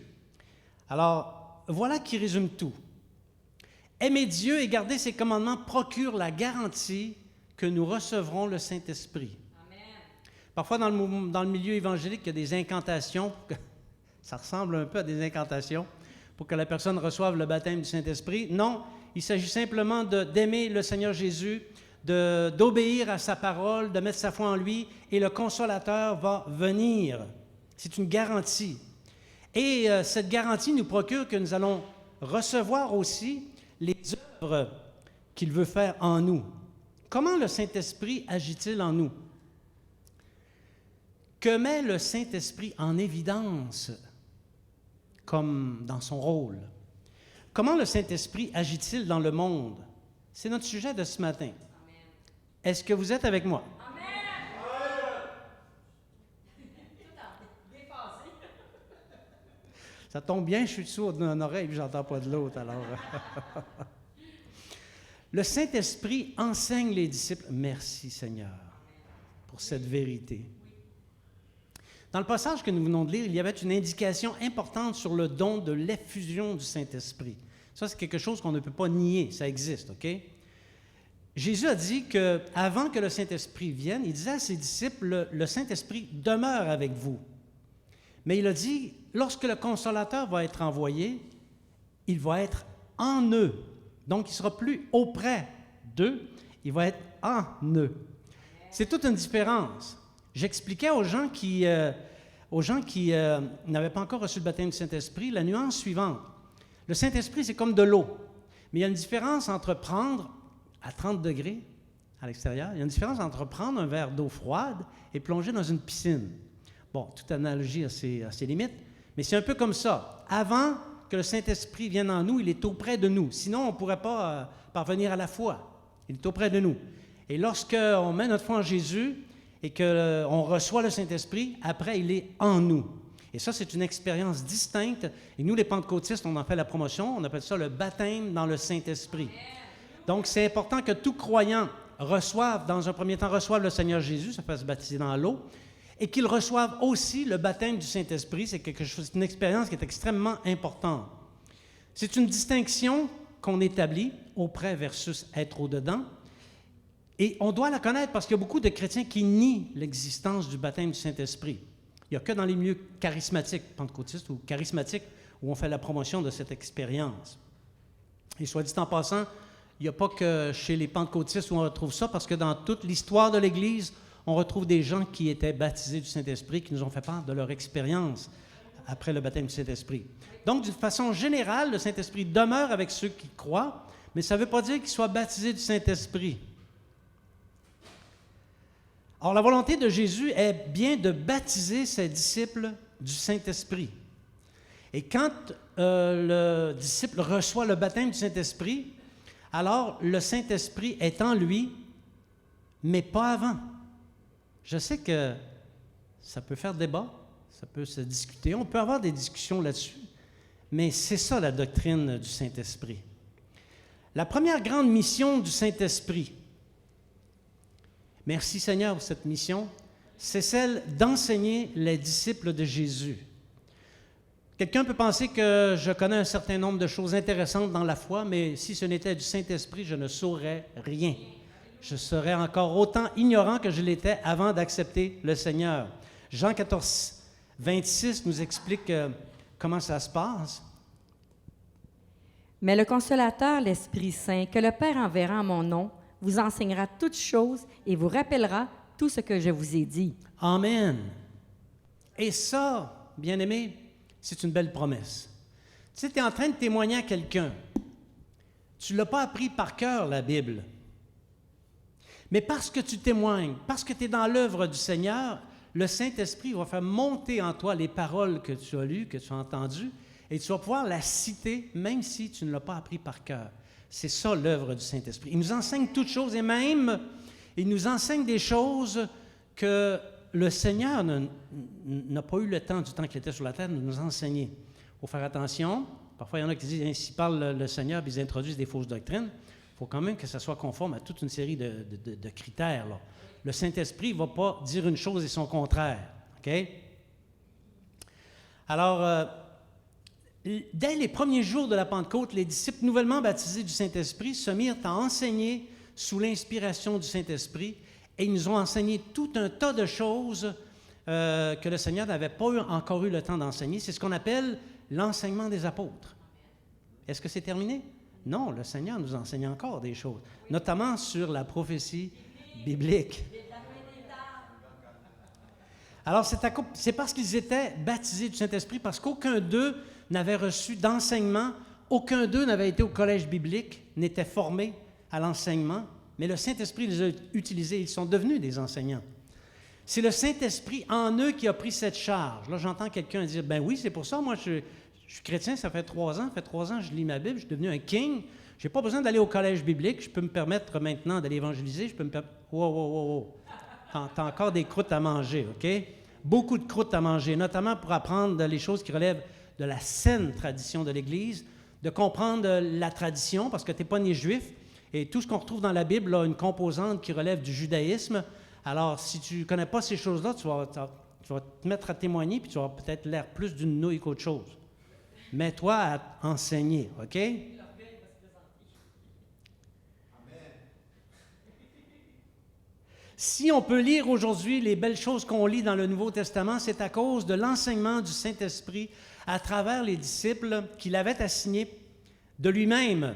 Alors, voilà qui résume tout. Aimer Dieu et garder ses commandements procure la garantie que nous recevrons le Saint-Esprit. Amen. Parfois, dans le milieu évangélique, il y a des incantations. Ça ressemble un peu à des incantations pour que la personne reçoive le baptême du Saint-Esprit. Non, il s'agit simplement d'aimer le Seigneur Jésus, d'obéir à sa parole, de mettre sa foi en lui, et le Consolateur va venir. C'est une garantie. Et cette garantie nous procure que nous allons recevoir aussi les œuvres qu'il veut faire en nous. Comment le Saint-Esprit agit-il en nous? Que met le Saint-Esprit en évidence comme dans son rôle? Comment le Saint-Esprit agit-il dans le monde? C'est notre sujet de ce matin. Est-ce que vous êtes avec moi? Ça tombe bien, je suis sourd d'une oreille et je n'entends pas de l'autre, alors. Le Saint-Esprit enseigne les disciples. Merci Seigneur pour cette vérité. Dans le passage que nous venons de lire, il y avait une indication importante sur le don de l'effusion du Saint-Esprit. Ça, c'est quelque chose qu'on ne peut pas nier, ça existe, OK? Jésus a dit qu'avant que le Saint-Esprit vienne, il disait à ses disciples, le Saint-Esprit demeure avec vous. Mais il a dit, lorsque le Consolateur va être envoyé, il va être en eux. Donc, il ne sera plus auprès d'eux, il va être en eux. C'est toute une différence. J'expliquais aux gens qui n'avaient pas encore reçu le baptême du Saint-Esprit la nuance suivante. Le Saint-Esprit, c'est comme de l'eau. Mais il y a une différence entre prendre à 30 degrés à l'extérieur, il y a une différence entre prendre un verre d'eau froide et plonger dans une piscine. Bon, toute analogie a ses limites, mais c'est un peu comme ça. Avant que le Saint-Esprit vienne en nous, il est auprès de nous. Sinon, on ne pourrait pas parvenir à la foi. Il est auprès de nous. Et lorsqu'on met notre foi en Jésus et qu'on reçoit le Saint-Esprit, après, il est en nous. Et ça, c'est une expérience distincte. Et nous, les pentecôtistes, on en fait la promotion. On appelle ça le baptême dans le Saint-Esprit. Donc, c'est important que tout croyant reçoive, dans un premier temps, reçoive le Seigneur Jésus, ça fait se baptiser dans l'eau, et qu'il reçoive aussi le baptême du Saint-Esprit. C'est quelque chose, c'est une expérience qui est extrêmement importante. C'est une distinction qu'on établit auprès versus être au-dedans. Et on doit la connaître parce qu'il y a beaucoup de chrétiens qui nient l'existence du baptême du Saint-Esprit. Il n'y a que dans les milieux charismatiques, pentecôtistes ou charismatiques, où on fait la promotion de cette expérience. Et soit dit en passant, il n'y a pas que chez les pentecôtistes où on retrouve ça, parce que dans toute l'histoire de l'Église, on retrouve des gens qui étaient baptisés du Saint-Esprit, qui nous ont fait part de leur expérience après le baptême du Saint-Esprit. Donc, d'une façon générale, le Saint-Esprit demeure avec ceux qui croient, mais ça ne veut pas dire qu'ils soient baptisés du Saint-Esprit. Or, la volonté de Jésus est bien de baptiser ses disciples du Saint-Esprit. Et quand le disciple reçoit le baptême du Saint-Esprit, alors le Saint-Esprit est en lui, mais pas avant. Je sais que ça peut faire débat, ça peut se discuter, on peut avoir des discussions là-dessus, mais c'est ça la doctrine du Saint-Esprit. La première grande mission du Saint-Esprit, merci Seigneur pour cette mission, c'est celle d'enseigner les disciples de Jésus. Quelqu'un peut penser que je connais un certain nombre de choses intéressantes dans la foi, mais si ce n'était du Saint-Esprit, je ne saurais rien. Je serais encore autant ignorant que je l'étais avant d'accepter le Seigneur. Jean 14, 26 nous explique comment ça se passe. Mais le Consolateur, l'Esprit Saint, que le Père enverra en mon nom, vous enseignera toutes choses et vous rappellera tout ce que je vous ai dit. Amen. Et ça, bien-aimé, c'est une belle promesse. Tu sais, tu es en train de témoigner à quelqu'un. Tu ne l'as pas appris par cœur, la Bible. Mais parce que tu témoignes, parce que tu es dans l'œuvre du Seigneur, le Saint-Esprit va faire monter en toi les paroles que tu as lues, que tu as entendues, et tu vas pouvoir la citer, même si tu ne l'as pas appris par cœur. C'est ça l'œuvre du Saint-Esprit. Il nous enseigne toutes choses, et même, il nous enseigne des choses que le Seigneur n'a pas eu le temps, du temps qu'il était sur la terre, de nous enseigner. Il faut faire attention. Parfois, il y en a qui disent, s'ils parlent le Seigneur, puis ils introduisent des fausses doctrines. Il faut quand même que ça soit conforme à toute une série de critères, là. Le Saint-Esprit ne va pas dire une chose et son contraire. OK? Alors, dès les premiers jours de la Pentecôte, les disciples nouvellement baptisés du Saint-Esprit se mirent à enseigner sous l'inspiration du Saint-Esprit et ils nous ont enseigné tout un tas de choses que le Seigneur n'avait pas encore eu le temps d'enseigner. C'est ce qu'on appelle l'enseignement des apôtres. Est-ce que c'est terminé? Non, le Seigneur nous enseigne encore des choses, notamment sur la prophétie biblique. Alors, c'est parce qu'ils étaient baptisés du Saint-Esprit, parce qu'aucun d'eux n'avait reçu d'enseignement, aucun d'eux n'avait été au collège biblique, n'était formé à l'enseignement mais le Saint-Esprit les a utilisés, ils sont devenus des enseignants. C'est le Saint-Esprit en eux qui a pris cette charge. Là, j'entends quelqu'un dire, ben oui, c'est pour ça, moi, je suis chrétien, ça fait 3 ans. Ça fait 3 ans que je lis ma Bible, je suis devenu un king. Je n'ai pas besoin d'aller au collège biblique. Je peux me permettre maintenant d'aller évangéliser. Je peux me permettre... Wow. T'as encore des croûtes à manger, OK? Beaucoup de croûtes à manger, notamment pour apprendre les choses qui relèvent de la saine tradition de l'Église, de comprendre la tradition, parce que tu n'es pas né juif, et tout ce qu'on retrouve dans la Bible a une composante qui relève du judaïsme. Alors, si tu ne connais pas ces choses-là, tu vas te mettre à témoigner, puis tu vas peut-être l'air plus d'une nouille qu'autre chose. Mets-toi à enseigner, OK? Si on peut lire aujourd'hui les belles choses qu'on lit dans le Nouveau Testament, c'est à cause de l'enseignement du Saint-Esprit à travers les disciples qu'il avait assignés de lui-même.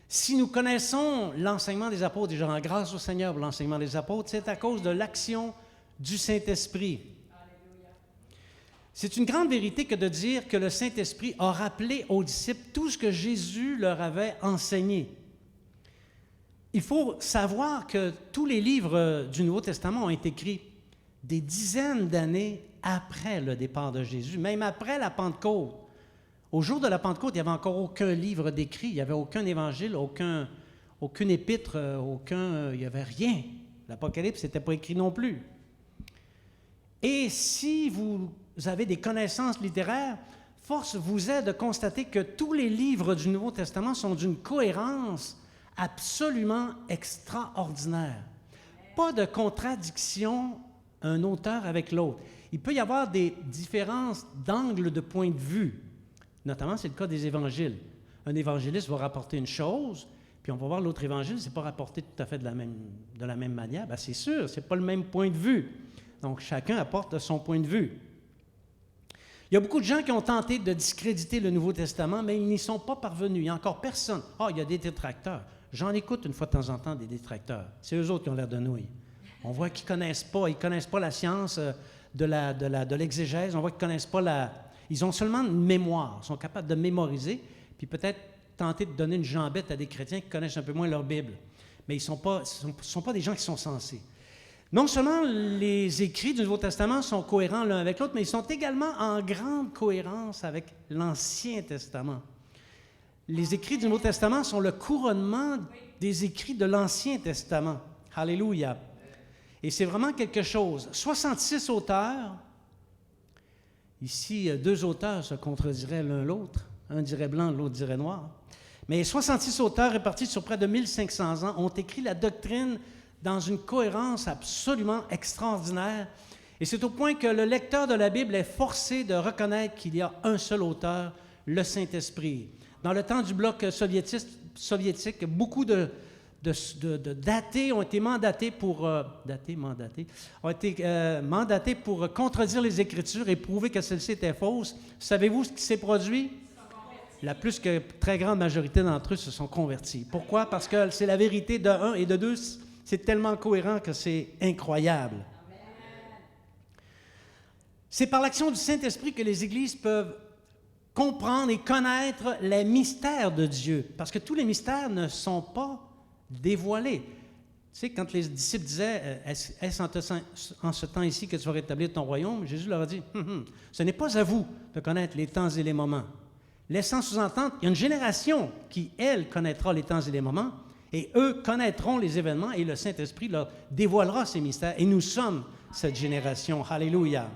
Si nous connaissons l'enseignement des apôtres, et je rends grâce au Seigneur pour l'enseignement des apôtres, c'est à cause de l'action du Saint-Esprit. C'est une grande vérité que de dire que le Saint-Esprit a rappelé aux disciples tout ce que Jésus leur avait enseigné. Il faut savoir que tous les livres du Nouveau Testament ont été écrits des dizaines d'années après le départ de Jésus, même après la Pentecôte. Au jour de la Pentecôte, il n'y avait encore aucun livre d'écrit, il n'y avait aucun évangile, aucune épître, il n'y avait rien. L'Apocalypse n'était pas écrit non plus. Et si vous avez des connaissances littéraires, force vous est de constater que tous les livres du Nouveau Testament sont d'une cohérence absolument extraordinaire. Pas de contradiction un auteur avec l'autre. Il peut y avoir des différences d'angle de point de vue. Notamment, c'est le cas des évangiles. Un évangéliste va rapporter une chose, puis on va voir l'autre évangile, c'est pas rapporté tout à fait de la même manière. Bien, c'est sûr, c'est pas le même point de vue. Donc, chacun apporte son point de vue. Il y a beaucoup de gens qui ont tenté de discréditer le Nouveau Testament, mais ils n'y sont pas parvenus. Il n'y a encore personne. Ah, il y a des détracteurs. J'en écoute une fois de temps en temps des détracteurs. C'est eux autres qui ont l'air de nouilles. On voit qu'ils ne connaissent pas la science de l'exégèse. On voit qu'ils ne connaissent pas Ils ont seulement une mémoire. Ils sont capables de mémoriser, puis peut-être tenter de donner une jambette à des chrétiens qui connaissent un peu moins leur Bible. Mais ils ne sont pas des gens qui sont sensés. Non seulement les écrits du Nouveau Testament sont cohérents l'un avec l'autre, mais ils sont également en grande cohérence avec l'Ancien Testament. Les écrits du Nouveau Testament sont le couronnement des écrits de l'Ancien Testament. Alléluia. Et c'est vraiment quelque chose. 66 auteurs. Ici, 2 auteurs se contrediraient l'un l'autre. Un dirait blanc, l'autre dirait noir. Mais 66 auteurs répartis sur près de 1500 ans ont écrit la doctrine dans une cohérence absolument extraordinaire. Et c'est au point que le lecteur de la Bible est forcé de reconnaître qu'il y a un seul auteur, le Saint-Esprit. Dans le temps du bloc soviétique, beaucoup de datés ont été mandatés pour contredire les Écritures et prouver que celles-ci étaient fausses. Savez-vous ce qui s'est produit? La plus que très grande majorité d'entre eux se sont convertis. Pourquoi? Parce que c'est la vérité de un et de deux. C'est tellement cohérent que c'est incroyable. C'est par l'action du Saint-Esprit que les Églises peuvent comprendre et connaître les mystères de Dieu. Parce que tous les mystères ne sont pas dévoilés. Tu sais, quand les disciples disaient « Est-ce en ce temps ici que tu vas rétablir ton royaume? » Jésus leur a dit « Ce n'est pas à vous de connaître les temps et les moments. » Laissant sous-entendre, il y a une génération qui, elle, connaîtra les temps et les moments, et eux connaîtront les événements, et le Saint-Esprit leur dévoilera ces mystères. Et nous sommes cette génération. Alléluia.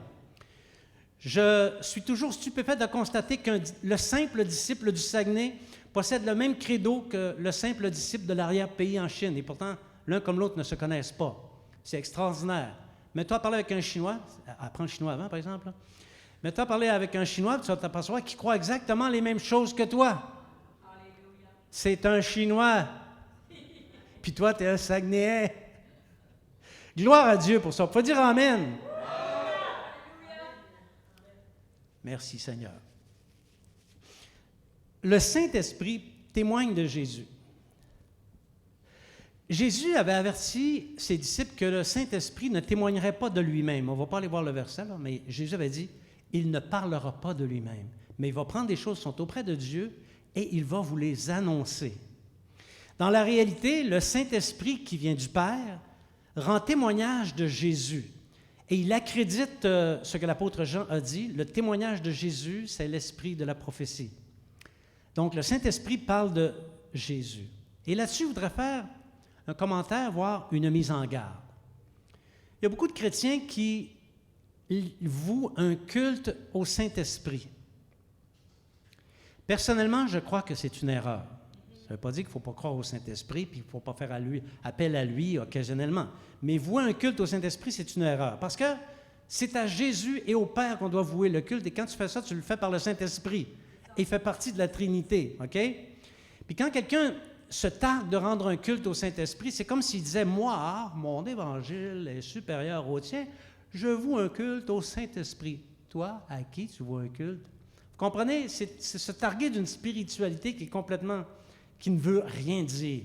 Je suis toujours stupéfait de constater que le simple disciple du Saguenay possède le même credo que le simple disciple de l'arrière-pays en Chine. Et pourtant, l'un comme l'autre ne se connaissent pas. C'est extraordinaire. Mets-toi à parler avec un Chinois. Apprends le chinois avant, par exemple. Là. Mets-toi à parler avec un Chinois, tu vas t'apercevoir qu'il croit exactement les mêmes choses que toi. Alléluia. C'est un Chinois. Puis toi, tu es un Saguenayais. Gloire à Dieu pour ça. Il faut dire Amen. Merci Seigneur. Le Saint-Esprit témoigne de Jésus. Jésus avait averti ses disciples que le Saint-Esprit ne témoignerait pas de lui-même. On ne va pas aller voir le verset, là, mais Jésus avait dit, il ne parlera pas de lui-même, mais il va prendre des choses qui sont auprès de Dieu et il va vous les annoncer. Dans la réalité, le Saint-Esprit qui vient du Père rend témoignage de Jésus. Et il accrédite ce que l'apôtre Jean a dit, le témoignage de Jésus, c'est l'esprit de la prophétie. Donc, le Saint-Esprit parle de Jésus. Et là-dessus, je voudrais faire un commentaire, voire une mise en garde. Il y a beaucoup de chrétiens qui vouent un culte au Saint-Esprit. Personnellement, je crois que c'est une erreur. Ça ne veut pas dire qu'il ne faut pas croire au Saint-Esprit puis qu'il ne faut pas faire appel à lui occasionnellement. Mais vouer un culte au Saint-Esprit, c'est une erreur. Parce que c'est à Jésus et au Père qu'on doit vouer le culte. Et quand tu fais ça, tu le fais par le Saint-Esprit. Et il fait partie de la Trinité. OK? Puis quand quelqu'un se targue de rendre un culte au Saint-Esprit, c'est comme s'il disait, moi, mon évangile est supérieur au tien, je voue un culte au Saint-Esprit. Toi, à qui tu voues un culte? Vous comprenez? C'est se targuer d'une spiritualité qui ne veut rien dire.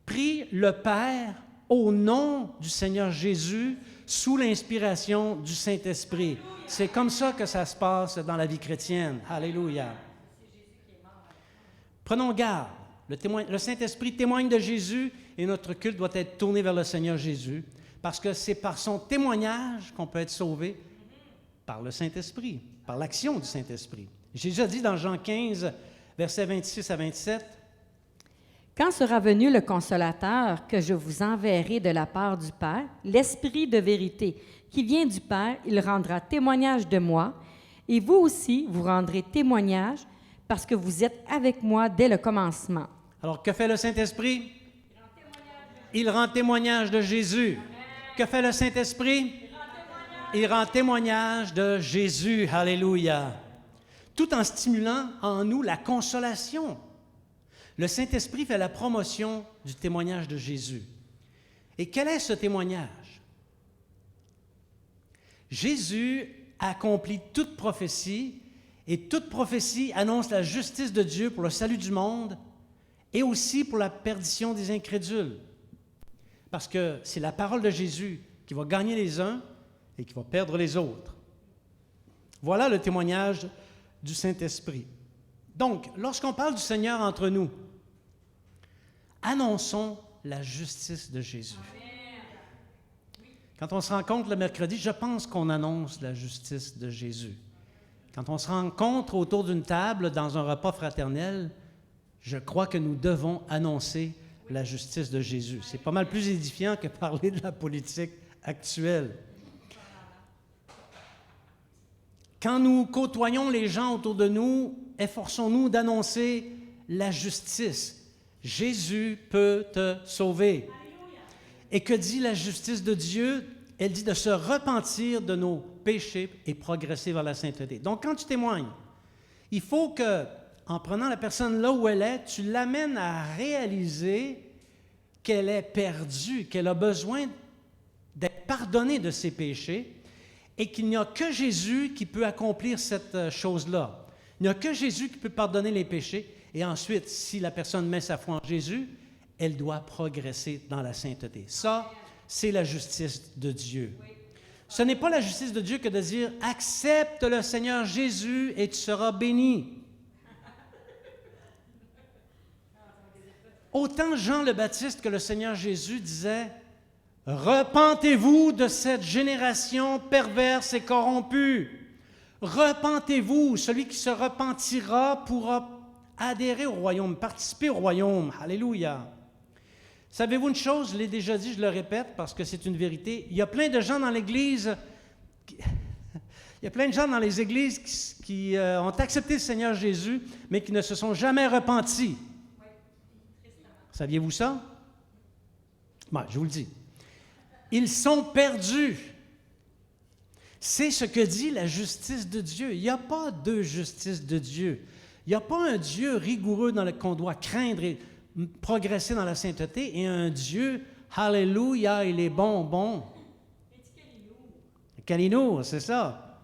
Prie le Père au nom du Seigneur Jésus, sous l'inspiration du Saint-Esprit. C'est comme ça que ça se passe dans la vie chrétienne. Alléluia. Prenons garde. Le Saint-Esprit témoigne de Jésus et notre culte doit être tourné vers le Seigneur Jésus parce que c'est par son témoignage qu'on peut être sauvé par le Saint-Esprit, par l'action du Saint-Esprit. Jésus a dit dans Jean 15, versets 26 à 27, « Quand sera venu le Consolateur que je vous enverrai de la part du Père, l'Esprit de vérité qui vient du Père, il rendra témoignage de moi, et vous aussi, vous rendrez témoignage parce que vous êtes avec moi dès le commencement. » Alors, que fait le Saint-Esprit? Il rend témoignage de Jésus. Que fait le Saint-Esprit? Il rend témoignage de Jésus. Alléluia. Tout en stimulant en nous la consolation. Le Saint-Esprit fait la promotion du témoignage de Jésus. Et quel est ce témoignage? Jésus accomplit toute prophétie, et toute prophétie annonce la justice de Dieu pour le salut du monde et aussi pour la perdition des incrédules. Parce que c'est la parole de Jésus qui va gagner les uns et qui va perdre les autres. Voilà le témoignage du Saint-Esprit. Donc, lorsqu'on parle du Seigneur entre nous, annonçons la justice de Jésus. Quand on se rencontre le mercredi, je pense qu'on annonce la justice de Jésus. Quand on se rencontre autour d'une table dans un repas fraternel, je crois que nous devons annoncer la justice de Jésus. C'est pas mal plus édifiant que parler de la politique actuelle. Quand nous côtoyons les gens autour de nous, efforçons-nous d'annoncer la justice. Jésus peut te sauver. Et que dit la justice de Dieu? Elle dit de se repentir de nos péchés et progresser vers la sainteté. Donc, quand tu témoignes, il faut que, en prenant la personne là où elle est, tu l'amènes à réaliser qu'elle est perdue, qu'elle a besoin d'être pardonnée de ses péchés et qu'il n'y a que Jésus qui peut accomplir cette chose-là. Il n'y a que Jésus qui peut pardonner les péchés. Et ensuite, si la personne met sa foi en Jésus, elle doit progresser dans la sainteté. Ça, c'est la justice de Dieu. Ce n'est pas la justice de Dieu que de dire « Accepte le Seigneur Jésus et tu seras béni ». Autant Jean le Baptiste que le Seigneur Jésus disait « Repentez-vous de cette génération perverse et corrompue. Repentez-vous. Celui qui se repentira pourra adhérer au royaume, participer au royaume. » Alléluia. Savez-vous une chose, je l'ai déjà dit, je le répète parce que c'est une vérité. Il y a plein de gens dans l'Église, il y a plein de gens dans les églises qui ont accepté le Seigneur Jésus, mais qui ne se sont jamais repentis. Saviez-vous ça? Bon, je vous le dis. Ils sont perdus. C'est ce que dit la justice de Dieu. Il n'y a pas deux justices de Dieu. Il n'y a pas un Dieu rigoureux qu'on doit craindre et progresser dans la sainteté et un Dieu, alléluia, il est bon. Calino, c'est ça.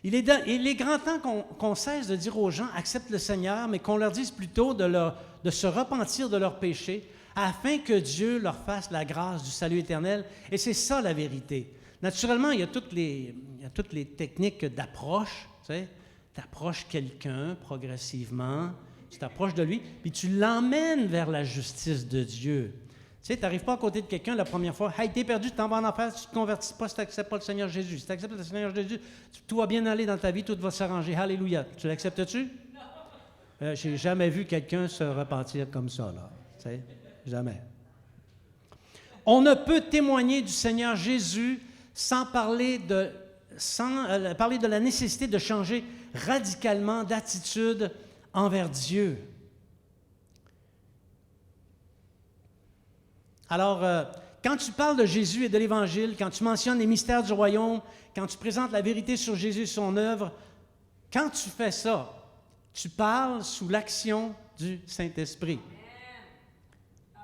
Il est grand temps qu'on cesse de dire aux gens, accepte le Seigneur, mais qu'on leur dise plutôt de se repentir de leurs péchés afin que Dieu leur fasse la grâce du salut éternel. Et c'est ça la vérité. Naturellement, il y a toutes les techniques d'approche, tu sais, tu approches quelqu'un progressivement, Tu t'approches de lui, puis tu l'emmènes vers la justice de Dieu. Tu sais, tu n'arrives pas à côté de quelqu'un la première fois. « Hey, t'es perdu, tu t'en vas en enfer, si tu ne te convertis pas, si tu n'acceptes pas le Seigneur Jésus. Si tu acceptes le Seigneur Jésus, tout va bien aller dans ta vie, tout va s'arranger. Alléluia. » Tu l'acceptes-tu? Non. Je n'ai jamais vu quelqu'un se repentir comme ça, là. Tu sais, jamais. On ne peut témoigner du Seigneur Jésus sans parler de la nécessité de changer radicalement d'attitude envers Dieu. Alors, quand tu parles de Jésus et de l'Évangile, quand tu mentionnes les mystères du royaume, quand tu présentes la vérité sur Jésus et son œuvre, quand tu fais ça, tu parles sous l'action du Saint-Esprit.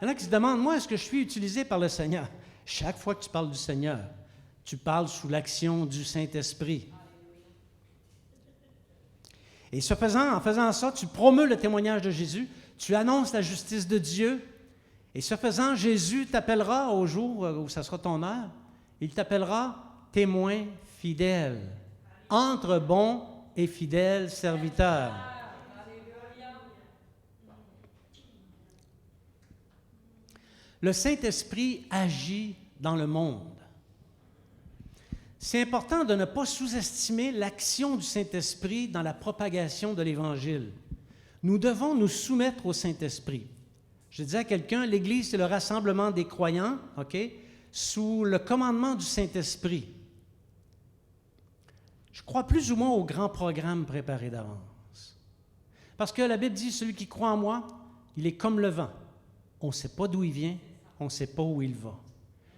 Il y en a qui se demandent, moi, est-ce que je suis utilisé par le Seigneur? Chaque fois que tu parles du Seigneur, tu parles sous l'action du Saint-Esprit. Et en faisant ça, tu promeus le témoignage de Jésus, tu annonces la justice de Dieu, et ce faisant, Jésus t'appellera au jour où ça sera ton heure, il t'appellera témoin fidèle, entre bons et fidèles serviteurs. Le Saint-Esprit agit dans le monde. C'est important de ne pas sous-estimer l'action du Saint-Esprit dans la propagation de l'Évangile. Nous devons nous soumettre au Saint-Esprit. Je disais à quelqu'un, l'Église, c'est le rassemblement des croyants, OK, sous le commandement du Saint-Esprit. Je crois plus ou moins au grand programme préparé d'avance. Parce que la Bible dit, celui qui croit en moi, il est comme le vent. On ne sait pas d'où il vient, on ne sait pas où il va.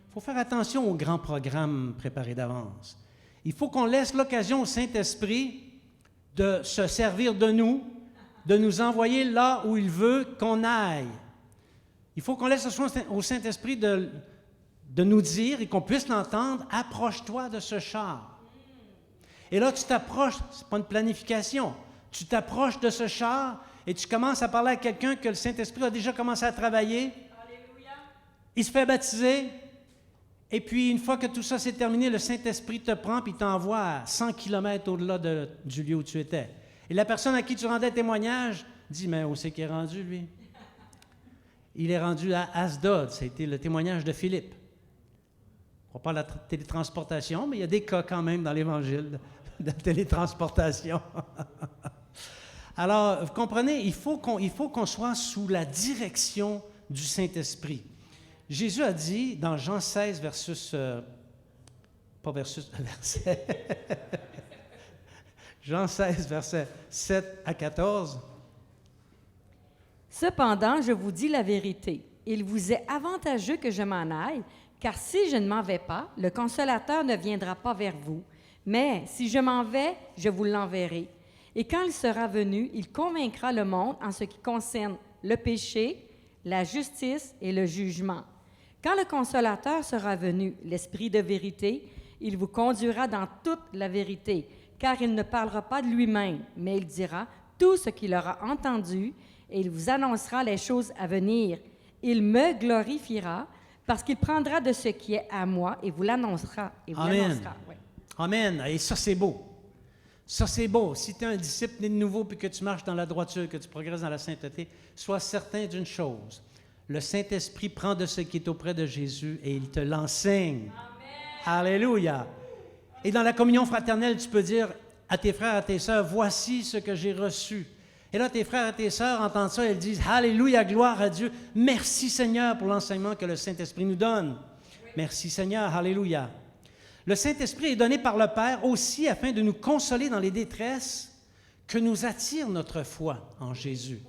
Il faut faire attention au grand programme préparé d'avance. Il faut qu'on laisse l'occasion au Saint-Esprit de se servir de nous envoyer là où il veut qu'on aille. Il faut qu'on laisse au Saint-Esprit de nous dire et qu'on puisse l'entendre, « Approche-toi de ce char. » Et là, tu t'approches, ce n'est pas une planification, tu t'approches de ce char et tu commences à parler à quelqu'un que le Saint-Esprit a déjà commencé à travailler. Alléluia. Il se fait baptiser. Et puis, une fois que tout ça s'est terminé, le Saint-Esprit te prend et t'envoie à 100 km au-delà du lieu où tu étais. Et la personne à qui tu rendais témoignage dit, « Mais où c'est qu'il est rendu, lui? » Il est rendu à Asdod. Ça a été le témoignage de Philippe. On ne parle pas de la télétransportation, mais il y a des cas quand même dans l'Évangile de télétransportation. Alors, vous comprenez, il faut qu'on soit sous la direction du Saint-Esprit. Jésus a dit dans Jean 16, Jean 16, versets 7 à 14. Cependant, je vous dis la vérité. Il vous est avantageux que je m'en aille, car si je ne m'en vais pas, le Consolateur ne viendra pas vers vous. Mais si je m'en vais, je vous l'enverrai. Et quand il sera venu, il convaincra le monde en ce qui concerne le péché, la justice et le jugement. Quand le Consolateur sera venu, l'Esprit de vérité, il vous conduira dans toute la vérité, car il ne parlera pas de lui-même, mais il dira tout ce qu'il aura entendu, et il vous annoncera les choses à venir. Il me glorifiera, parce qu'il prendra de ce qui est à moi et vous l'annoncera. Amen. Oui. Amen. Et ça, c'est beau. Ça, c'est beau. Si tu es un disciple né de nouveau puis que tu marches dans la droiture, que tu progresses dans la sainteté, sois certain d'une chose. Le Saint-Esprit prend de ce qui est auprès de Jésus et il te l'enseigne. Amen. Alléluia. Et dans la communion fraternelle, tu peux dire à tes frères, à tes sœurs, voici ce que j'ai reçu. Et là, tes frères et tes sœurs entendent ça et ils disent, Alléluia, gloire à Dieu. Merci Seigneur pour l'enseignement que le Saint-Esprit nous donne. Oui. Merci Seigneur, Alléluia. Le Saint-Esprit est donné par le Père aussi afin de nous consoler dans les détresses que nous attire notre foi en Jésus.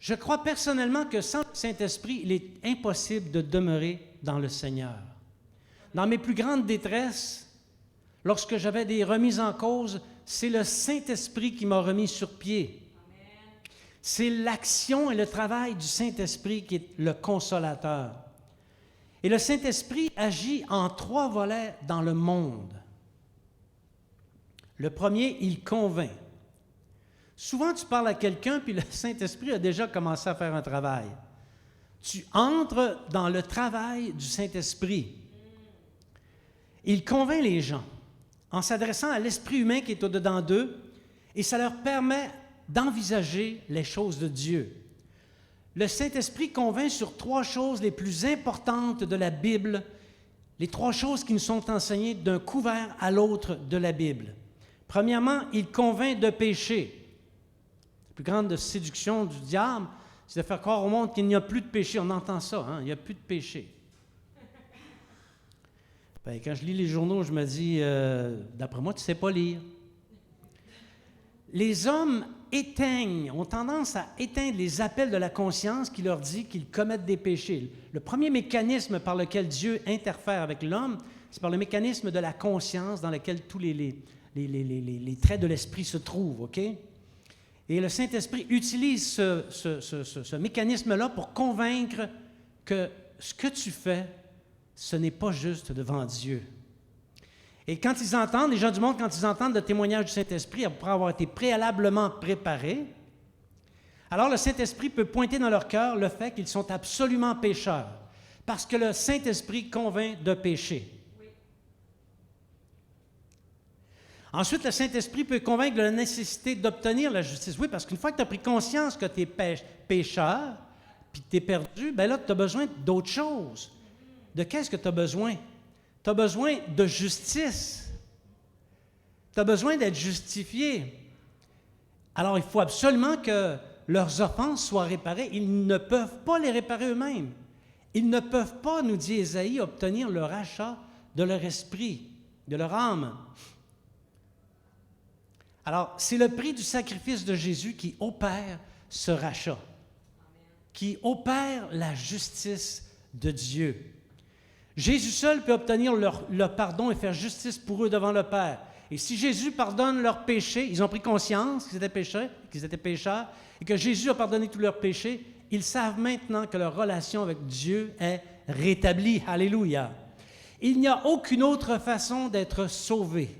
Je crois personnellement que sans le Saint-Esprit, il est impossible de demeurer dans le Seigneur. Dans mes plus grandes détresses, lorsque j'avais des remises en cause, c'est le Saint-Esprit qui m'a remis sur pied. Amen. C'est l'action et le travail du Saint-Esprit qui est le consolateur. Et le Saint-Esprit agit en 3 volets dans le monde. Le premier, il convainc. Souvent, tu parles à quelqu'un, puis le Saint-Esprit a déjà commencé à faire un travail. Tu entres dans le travail du Saint-Esprit. Il convainc les gens en s'adressant à l'esprit humain qui est au-dedans d'eux, et ça leur permet d'envisager les choses de Dieu. Le Saint-Esprit convainc sur 3 choses les plus importantes de la Bible, les 3 choses qui nous sont enseignées d'un couvert à l'autre de la Bible. Premièrement, il convainc de péché. La plus grande séduction du diable, c'est de faire croire au monde qu'il n'y a plus de péché. On entend ça, hein? Il n'y a plus de péché. Bien, quand je lis les journaux, je me dis, d'après moi, tu ne sais pas lire. Les hommes ont tendance à éteindre les appels de la conscience qui leur dit qu'ils commettent des péchés. Le premier mécanisme par lequel Dieu interfère avec l'homme, c'est par le mécanisme de la conscience dans lequel tous les traits de l'esprit se trouvent, OK? Et le Saint-Esprit utilise ce mécanisme-là pour convaincre que ce que tu fais, ce n'est pas juste devant Dieu. Et quand ils entendent, les gens du monde, quand ils entendent le témoignage du Saint-Esprit, après avoir été préalablement préparés, alors le Saint-Esprit peut pointer dans leur cœur le fait qu'ils sont absolument pécheurs, parce que le Saint-Esprit convainc de péché. Oui. Ensuite, le Saint-Esprit peut convaincre de la nécessité d'obtenir la justice. Oui, parce qu'une fois que tu as pris conscience que tu es pécheur, puis que tu es perdu, bien là, tu as besoin d'autre chose. De qu'est-ce que tu as besoin? Tu as besoin de justice. Tu as besoin d'être justifié. Alors, il faut absolument que leurs offenses soient réparées. Ils ne peuvent pas les réparer eux-mêmes. Ils ne peuvent pas, nous dit Ésaïe, obtenir le rachat de leur esprit, de leur âme. Alors, c'est le prix du sacrifice de Jésus qui opère ce rachat, qui opère la justice de Dieu. Jésus seul peut obtenir leur pardon et faire justice pour eux devant le Père. Et si Jésus pardonne leurs péchés, ils ont pris conscience qu'ils étaient pécheurs, et que Jésus a pardonné tous leurs péchés, ils savent maintenant que leur relation avec Dieu est rétablie. Alléluia. Il n'y a aucune autre façon d'être sauvé.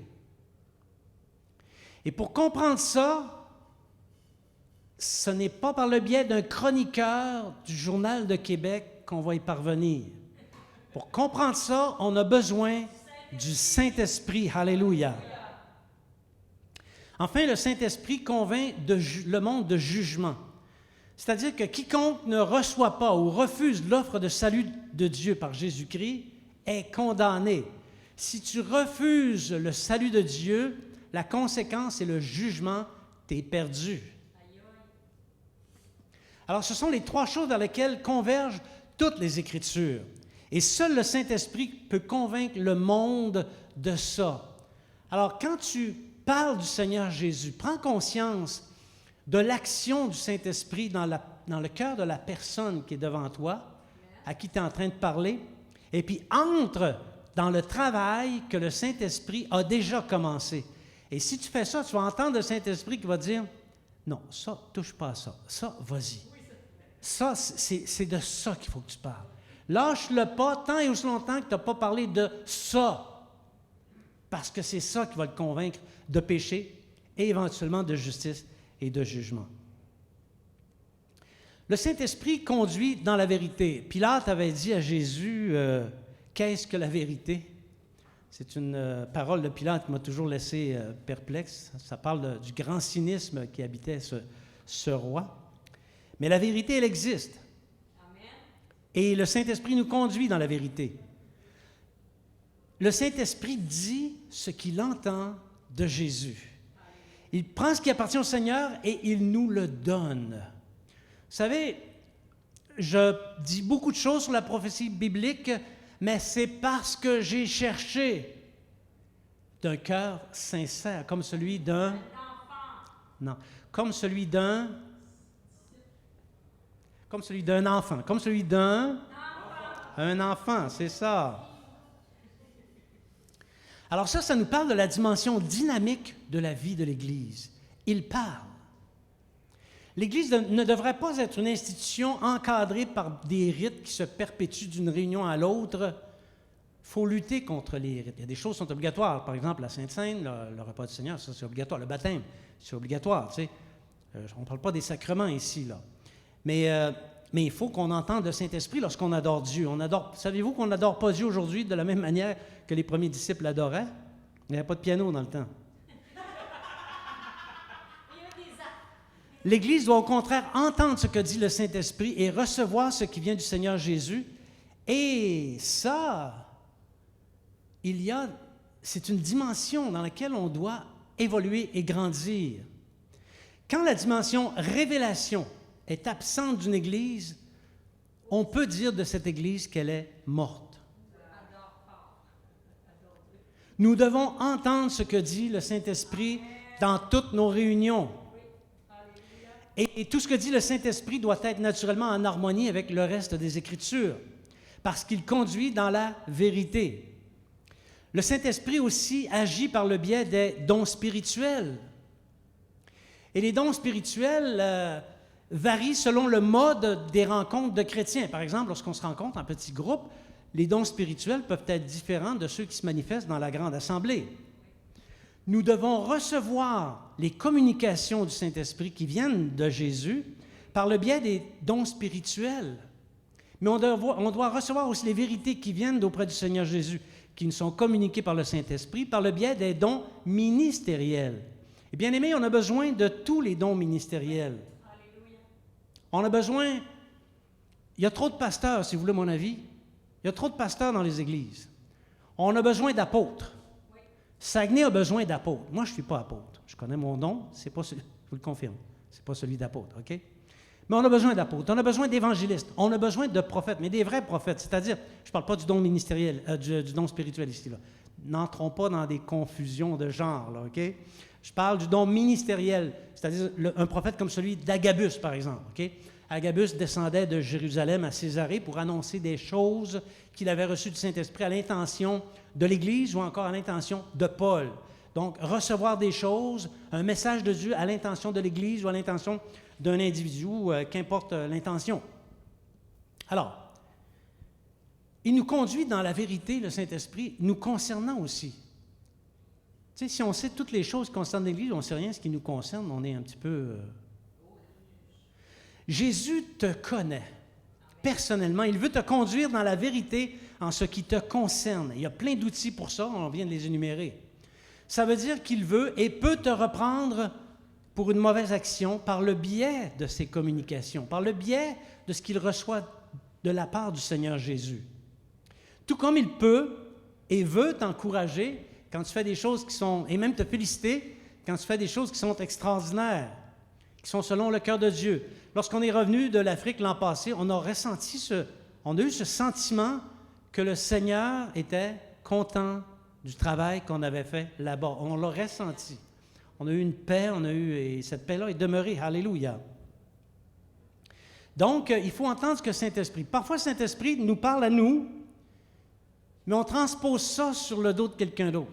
Et pour comprendre ça, ce n'est pas par le biais d'un chroniqueur du Journal de Québec qu'on va y parvenir. Pour comprendre ça, on a besoin du Saint-Esprit. Alléluia. Enfin, le Saint-Esprit convainc le monde de jugement. C'est-à-dire que quiconque ne reçoit pas ou refuse l'offre de salut de Dieu par Jésus-Christ est condamné. Si tu refuses le salut de Dieu, la conséquence est le jugement, tu es perdu. Alors, ce sont les 3 choses vers lesquelles convergent toutes les Écritures. Et seul le Saint-Esprit peut convaincre le monde de ça. Alors, quand tu parles du Seigneur Jésus, prends conscience de l'action du Saint-Esprit dans le cœur de la personne qui est devant toi, à qui tu es en train de parler, et puis entre dans le travail que le Saint-Esprit a déjà commencé. Et si tu fais ça, tu vas entendre le Saint-Esprit qui va dire, non, ça, touche pas à ça. Ça, vas-y. Ça, c'est de ça qu'il faut que tu parles. Lâche-le pas tant et aussi longtemps que tu n'as pas parlé de ça. Parce que c'est ça qui va te convaincre de péché et éventuellement de justice et de jugement. Le Saint-Esprit conduit dans la vérité. Pilate avait dit à Jésus, qu'est-ce que la vérité? C'est une parole de Pilate qui m'a toujours laissé perplexe. Ça parle du grand cynisme qui habitait ce roi. Mais la vérité, elle existe. Et le Saint-Esprit nous conduit dans la vérité. Le Saint-Esprit dit ce qu'il entend de Jésus. Il prend ce qui appartient au Seigneur et il nous le donne. Vous savez, je dis beaucoup de choses sur la prophétie biblique, mais c'est parce que j'ai cherché d'un cœur sincère, comme celui d'un... Non, comme celui d'un enfant, comme celui d'un enfant, c'est ça. Alors ça nous parle de la dimension dynamique de la vie de l'Église. Il parle. L'Église ne devrait pas être une institution encadrée par des rites qui se perpétuent d'une réunion à l'autre. Il faut lutter contre les rites. Il y a des choses qui sont obligatoires. Par exemple, la Sainte-Seine, le repas du Seigneur, ça c'est obligatoire. Le baptême, c'est obligatoire. Tu sais. On ne parle pas des sacrements ici, là. Mais il faut qu'on entende le Saint-Esprit lorsqu'on adore Dieu. Savez-vous qu'on n'adore pas Dieu aujourd'hui de la même manière que les premiers disciples l'adoraient? Il n'y avait pas de piano dans le temps. L'Église doit au contraire entendre ce que dit le Saint-Esprit et recevoir ce qui vient du Seigneur Jésus. Et ça, c'est une dimension dans laquelle on doit évoluer et grandir. Quand la dimension révélation est absente d'une Église, on peut dire de cette Église qu'elle est morte. Nous devons entendre ce que dit le Saint-Esprit dans toutes nos réunions. Et tout ce que dit le Saint-Esprit doit être naturellement en harmonie avec le reste des Écritures, parce qu'il conduit dans la vérité. Le Saint-Esprit aussi agit par le biais des dons spirituels. Et les dons spirituels varient selon le mode des rencontres de chrétiens. Par exemple, lorsqu'on se rencontre en petits groupes, les dons spirituels peuvent être différents de ceux qui se manifestent dans la grande assemblée. Nous devons recevoir les communications du Saint-Esprit qui viennent de Jésus par le biais des dons spirituels. Mais on doit recevoir aussi les vérités qui viennent d'auprès du Seigneur Jésus, qui nous sont communiquées par le Saint-Esprit, par le biais des dons ministériels. Et bien aimés, on a besoin de tous les dons ministériels. On a besoin... Il y a trop de pasteurs, si vous voulez mon avis. Il y a trop de pasteurs dans les églises. On a besoin d'apôtres. Saguenay a besoin d'apôtres. Moi, je ne suis pas apôtre. Je connais mon nom, c'est pas celui, je vous le confirme, c'est pas celui d'apôtre, OK? Mais on a besoin d'apôtres, on a besoin d'évangélistes, on a besoin de prophètes, mais des vrais prophètes, c'est-à-dire, je ne parle pas du don ministériel, du don spirituel ici, là. N'entrons pas dans des confusions de genre, là, OK? Je parle du don ministériel, c'est-à-dire un prophète comme celui d'Agabus, par exemple, OK? Agabus descendait de Jérusalem à Césarée pour annoncer des choses qu'il avait reçues du Saint-Esprit à l'intention de l'Église ou encore à l'intention de Paul. Donc, recevoir des choses, un message de Dieu à l'intention de l'Église ou à l'intention d'un individu, qu'importe l'intention. Alors, il nous conduit dans la vérité, le Saint-Esprit, nous concernant aussi. Tu sais, si on sait toutes les choses qui concernent l'Église, on ne sait rien de ce qui nous concerne, on est un petit peu... Jésus te connaît personnellement. Il veut te conduire dans la vérité en ce qui te concerne. Il y a plein d'outils pour ça, on vient de les énumérer. Ça veut dire qu'il veut et peut te reprendre pour une mauvaise action par le biais de ses communications, par le biais de ce qu'il reçoit de la part du Seigneur Jésus. Tout comme il peut et veut t'encourager quand tu fais des choses qui sont, et même te féliciter quand tu fais des choses qui sont extraordinaires, qui sont selon le cœur de Dieu. Lorsqu'on est revenu de l'Afrique l'an passé, on a eu ce sentiment que le Seigneur était content du travail qu'on avait fait là-bas. On l'a ressenti. On a eu une paix, et cette paix-là est demeurée. Alléluia. Donc, il faut entendre ce que Saint-Esprit. Parfois, Saint-Esprit nous parle à nous, mais on transpose ça sur le dos de quelqu'un d'autre.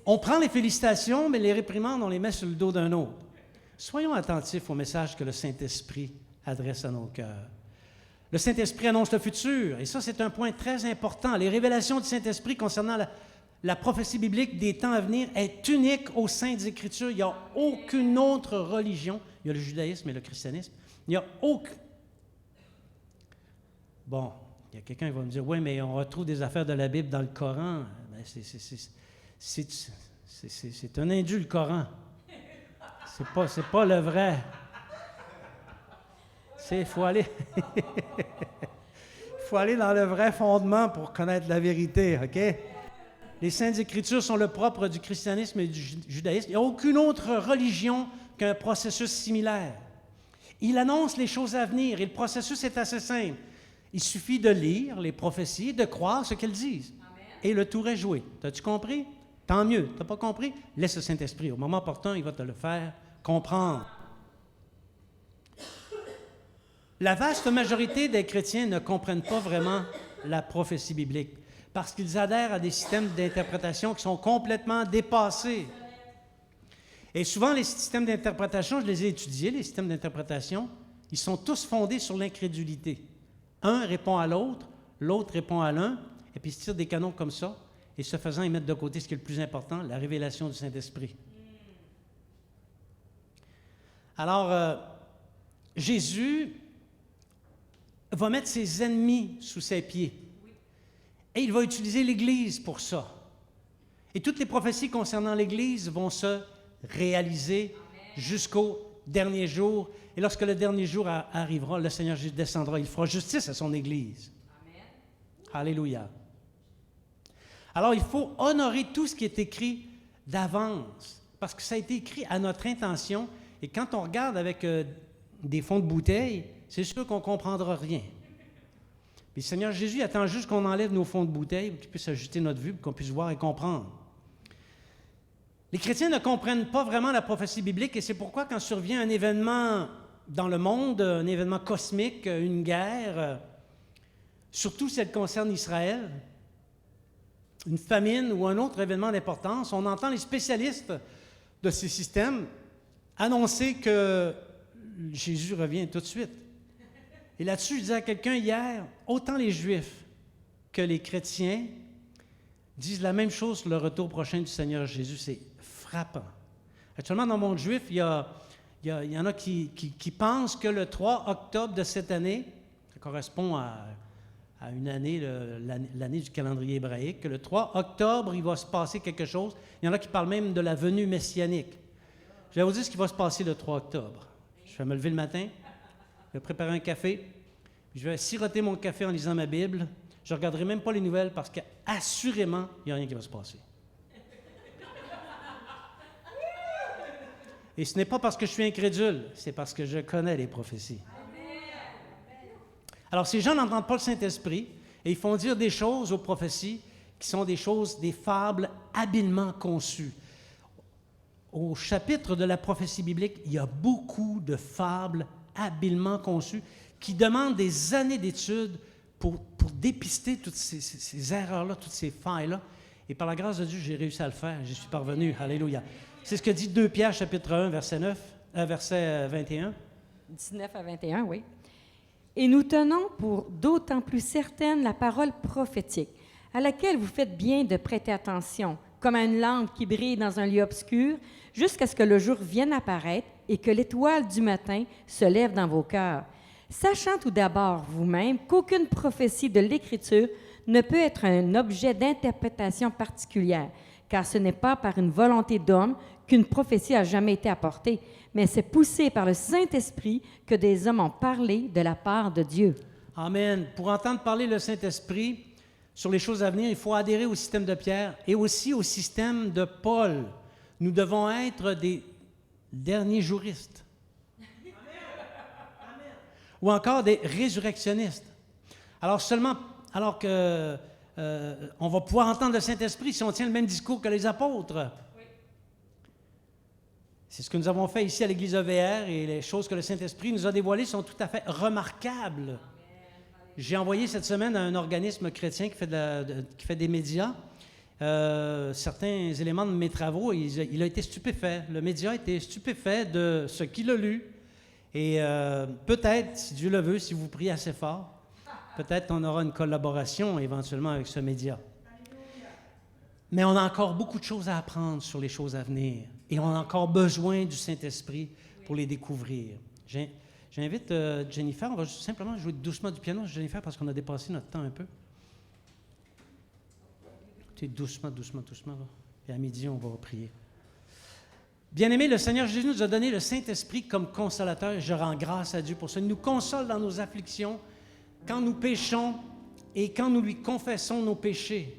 On prend les félicitations, mais les réprimandes, on les met sur le dos d'un autre. Soyons attentifs au message que le Saint-Esprit adresse à nos cœurs. Le Saint-Esprit annonce le futur, et ça, c'est un point très important. Les révélations du Saint-Esprit concernant la prophétie biblique des temps à venir est unique au sein des Écritures. Il n'y a aucune autre religion. Il y a le judaïsme et le christianisme. Il n'y a aucun... Bon, il y a quelqu'un qui va me dire, oui, mais on retrouve des affaires de la Bible dans le Coran. Ben, c'est un indu, le Coran. C'est pas le vrai. Il faut aller... faut aller dans le vrai fondement pour connaître la vérité, OK? Les Saintes Écritures sont le propre du christianisme et du judaïsme. Il n'y a aucune autre religion qu'un processus similaire. Il annonce les choses à venir et le processus est assez simple. Il suffit de lire les prophéties et de croire ce qu'elles disent. Amen. Et le tour est joué. T'as-tu compris? Tant mieux. T'as pas compris? Laisse le Saint-Esprit. Au moment opportun, il va te le faire comprendre. La vaste majorité des chrétiens ne comprennent pas vraiment la prophétie biblique parce qu'ils adhèrent à des systèmes d'interprétation qui sont complètement dépassés. Et souvent, les systèmes d'interprétation, je les ai étudiés, les systèmes d'interprétation, ils sont tous fondés sur l'incrédulité. Un répond à l'autre, l'autre répond à l'un, et puis ils se tirent des canons comme ça, et ce faisant, ils mettent de côté ce qui est le plus important, la révélation du Saint-Esprit. Alors, Jésus va mettre ses ennemis sous ses pieds. Et il va utiliser l'Église pour ça. Et toutes les prophéties concernant l'Église vont se réaliser jusqu'au dernier jour. Et lorsque le dernier jour arrivera, le Seigneur Jésus descendra. Il fera justice à son Église. Amen. Alléluia. Alors, il faut honorer tout ce qui est écrit d'avance, parce que ça a été écrit à notre intention. Et quand on regarde avec des fonds de bouteille, c'est sûr qu'on ne comprendra rien. Puis le Seigneur Jésus attend juste qu'on enlève nos fonds de bouteille pour qu'il puisse ajuster notre vue, pour qu'on puisse voir et comprendre. Les chrétiens ne comprennent pas vraiment la prophétie biblique et c'est pourquoi quand survient un événement dans le monde, un événement cosmique, une guerre, surtout si elle concerne Israël, une famine ou un autre événement d'importance, on entend les spécialistes de ces systèmes annoncer que Jésus revient tout de suite. Et là-dessus, je disais à quelqu'un hier, autant les Juifs que les chrétiens disent la même chose sur le retour prochain du Seigneur Jésus. C'est frappant. Actuellement, dans le monde juif, il y en a qui pensent que le 3 octobre de cette année, ça correspond à une année, l'année du calendrier hébraïque, que le 3 octobre, il va se passer quelque chose. Il y en a qui parlent même de la venue messianique. Je vais vous dire ce qui va se passer le 3 octobre. Je vais me lever le matin, je vais préparer un café, je vais siroter mon café en lisant ma Bible. Je ne regarderai même pas les nouvelles parce qu'assurément, il n'y a rien qui va se passer. Et ce n'est pas parce que je suis incrédule, c'est parce que je connais les prophéties. Alors, ces gens n'entendent pas le Saint-Esprit et ils font dire des choses aux prophéties qui sont des choses, des fables habilement conçues. Au chapitre de la prophétie biblique, il y a beaucoup de fables habilement conçues qui demandent des années d'études pour dépister toutes ces erreurs-là, toutes ces failles-là. Et par la grâce de Dieu, j'ai réussi à le faire. J'y suis parvenu. Alléluia. C'est ce que dit 2 Pierre, chapitre 1, verset 21. 19 à 21, oui. Et nous tenons pour d'autant plus certaine la parole prophétique, à laquelle vous faites bien de prêter attention, comme à une lampe qui brille dans un lieu obscur, jusqu'à ce que le jour vienne apparaître et que l'étoile du matin se lève dans vos cœurs. Sachant tout d'abord vous-même qu'aucune prophétie de l'Écriture ne peut être un objet d'interprétation particulière, car ce n'est pas par une volonté d'homme qu'une prophétie a jamais été apportée, mais c'est poussé par le Saint-Esprit que des hommes ont parlé de la part de Dieu. Amen. Pour entendre parler le Saint-Esprit sur les choses à venir, il faut adhérer au système de Pierre et aussi au système de Paul. Nous devons être des derniers jouristes. Ou encore des résurrectionnistes. Alors que on va pouvoir entendre le Saint-Esprit si on tient le même discours que les apôtres. Oui. C'est ce que nous avons fait ici à l'Église EVR et les choses que le Saint-Esprit nous a dévoilées sont tout à fait remarquables. Amen. J'ai envoyé cette semaine à un organisme chrétien qui fait des médias certains éléments de mes travaux. Il a été stupéfait. Le média a été stupéfait de ce qu'il a lu. Et peut-être, si Dieu le veut, si vous priez assez fort, peut-être qu'on aura une collaboration éventuellement avec ce média. Mais on a encore beaucoup de choses à apprendre sur les choses à venir. Et on a encore besoin du Saint-Esprit pour les découvrir. J'invite Jennifer, on va simplement jouer doucement du piano, Jennifer, parce qu'on a dépassé notre temps un peu. Doucement, là. Et à midi, on va prier. Bien-aimés, le Seigneur Jésus nous a donné le Saint-Esprit comme consolateur. Je rends grâce à Dieu pour ça. Il nous console dans nos afflictions, quand nous péchons et quand nous lui confessons nos péchés.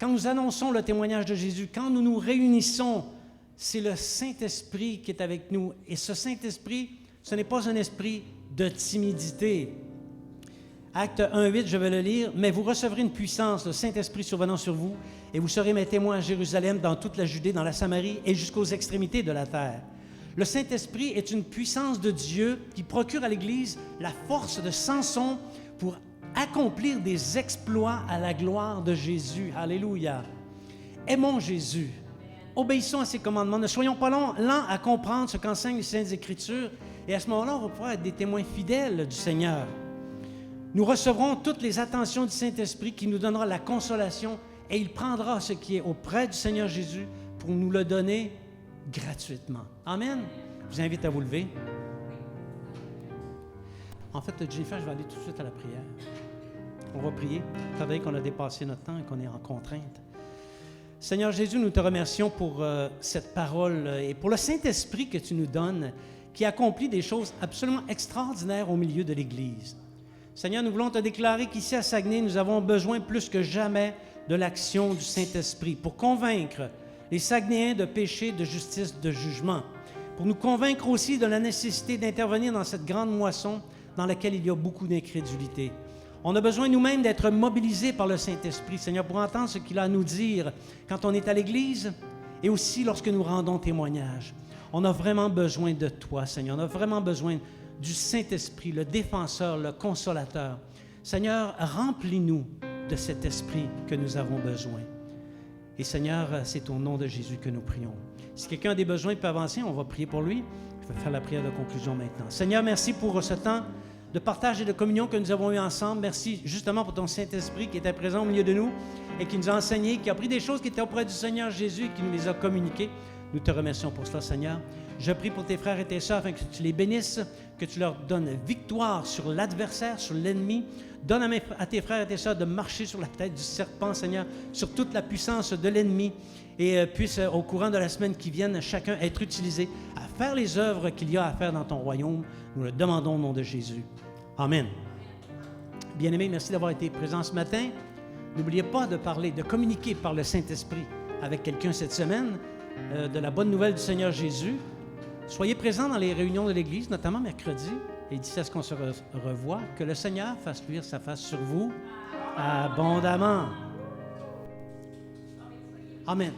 Quand nous annonçons le témoignage de Jésus, quand nous nous réunissons, c'est le Saint-Esprit qui est avec nous. Et ce Saint-Esprit, ce n'est pas un esprit de timidité. Acte 1:8, je vais le lire. « Mais vous recevrez une puissance, le Saint-Esprit survenant sur vous, et vous serez mes témoins à Jérusalem, dans toute la Judée, dans la Samarie et jusqu'aux extrémités de la terre. » Le Saint-Esprit est une puissance de Dieu qui procure à l'Église la force de Samson pour accomplir des exploits à la gloire de Jésus. Alléluia. Aimons Jésus. Obéissons à ses commandements. Ne soyons pas lents à comprendre ce qu'enseignent les Saintes Écritures. Et à ce moment-là, on va pouvoir être des témoins fidèles du Seigneur. Nous recevrons toutes les attentions du Saint-Esprit qui nous donnera la consolation et il prendra ce qui est auprès du Seigneur Jésus pour nous le donner gratuitement. Amen. Je vous invite à vous lever. En fait, Jennifer, je vais aller tout de suite à la prière. On va prier, étant donné qu'on a dépassé notre temps et qu'on est en contrainte. Seigneur Jésus, nous te remercions pour cette parole et pour le Saint-Esprit que tu nous donnes, qui accomplit des choses absolument extraordinaires au milieu de l'Église. Seigneur, nous voulons te déclarer qu'ici à Saguenay, nous avons besoin plus que jamais de l'action du Saint-Esprit pour convaincre les Saguenayens de péché, de justice, de jugement, pour nous convaincre aussi de la nécessité d'intervenir dans cette grande moisson dans laquelle il y a beaucoup d'incrédulité. On a besoin nous-mêmes d'être mobilisés par le Saint-Esprit, Seigneur, pour entendre ce qu'il a à nous dire quand on est à l'Église et aussi lorsque nous rendons témoignage. On a vraiment besoin de toi, Seigneur. On a vraiment besoin du Saint-Esprit, le défenseur, le consolateur. Seigneur, remplis-nous de cet esprit que nous avons besoin. Et Seigneur, c'est au nom de Jésus que nous prions. Si quelqu'un a des besoins et peut avancer, on va prier pour lui. Je vais faire la prière de conclusion maintenant. Seigneur, merci pour ce temps de partage et de communion que nous avons eu ensemble. Merci justement pour ton Saint-Esprit qui était présent au milieu de nous et qui nous a enseigné, qui a pris des choses qui étaient auprès du Seigneur Jésus et qui nous les a communiquées. Nous te remercions pour cela, Seigneur. Je prie pour tes frères et tes sœurs afin que tu les bénisses, que tu leur donnes victoire sur l'adversaire, sur l'ennemi. Donne à tes frères et tes sœurs de marcher sur la tête du serpent, Seigneur, sur toute la puissance de l'ennemi et puisse, au courant de la semaine qui vient, chacun être utilisé à faire les œuvres qu'il y a à faire dans ton royaume. Nous le demandons au nom de Jésus. Amen. Bien-aimés, merci d'avoir été présents ce matin. N'oubliez pas de parler, de communiquer par le Saint-Esprit avec quelqu'un cette semaine de la bonne nouvelle du Seigneur Jésus. Soyez présents dans les réunions de l'Église, notamment mercredi. Et d'ici à ce qu'on se revoie, que le Seigneur fasse luire sa face sur vous abondamment. Amen.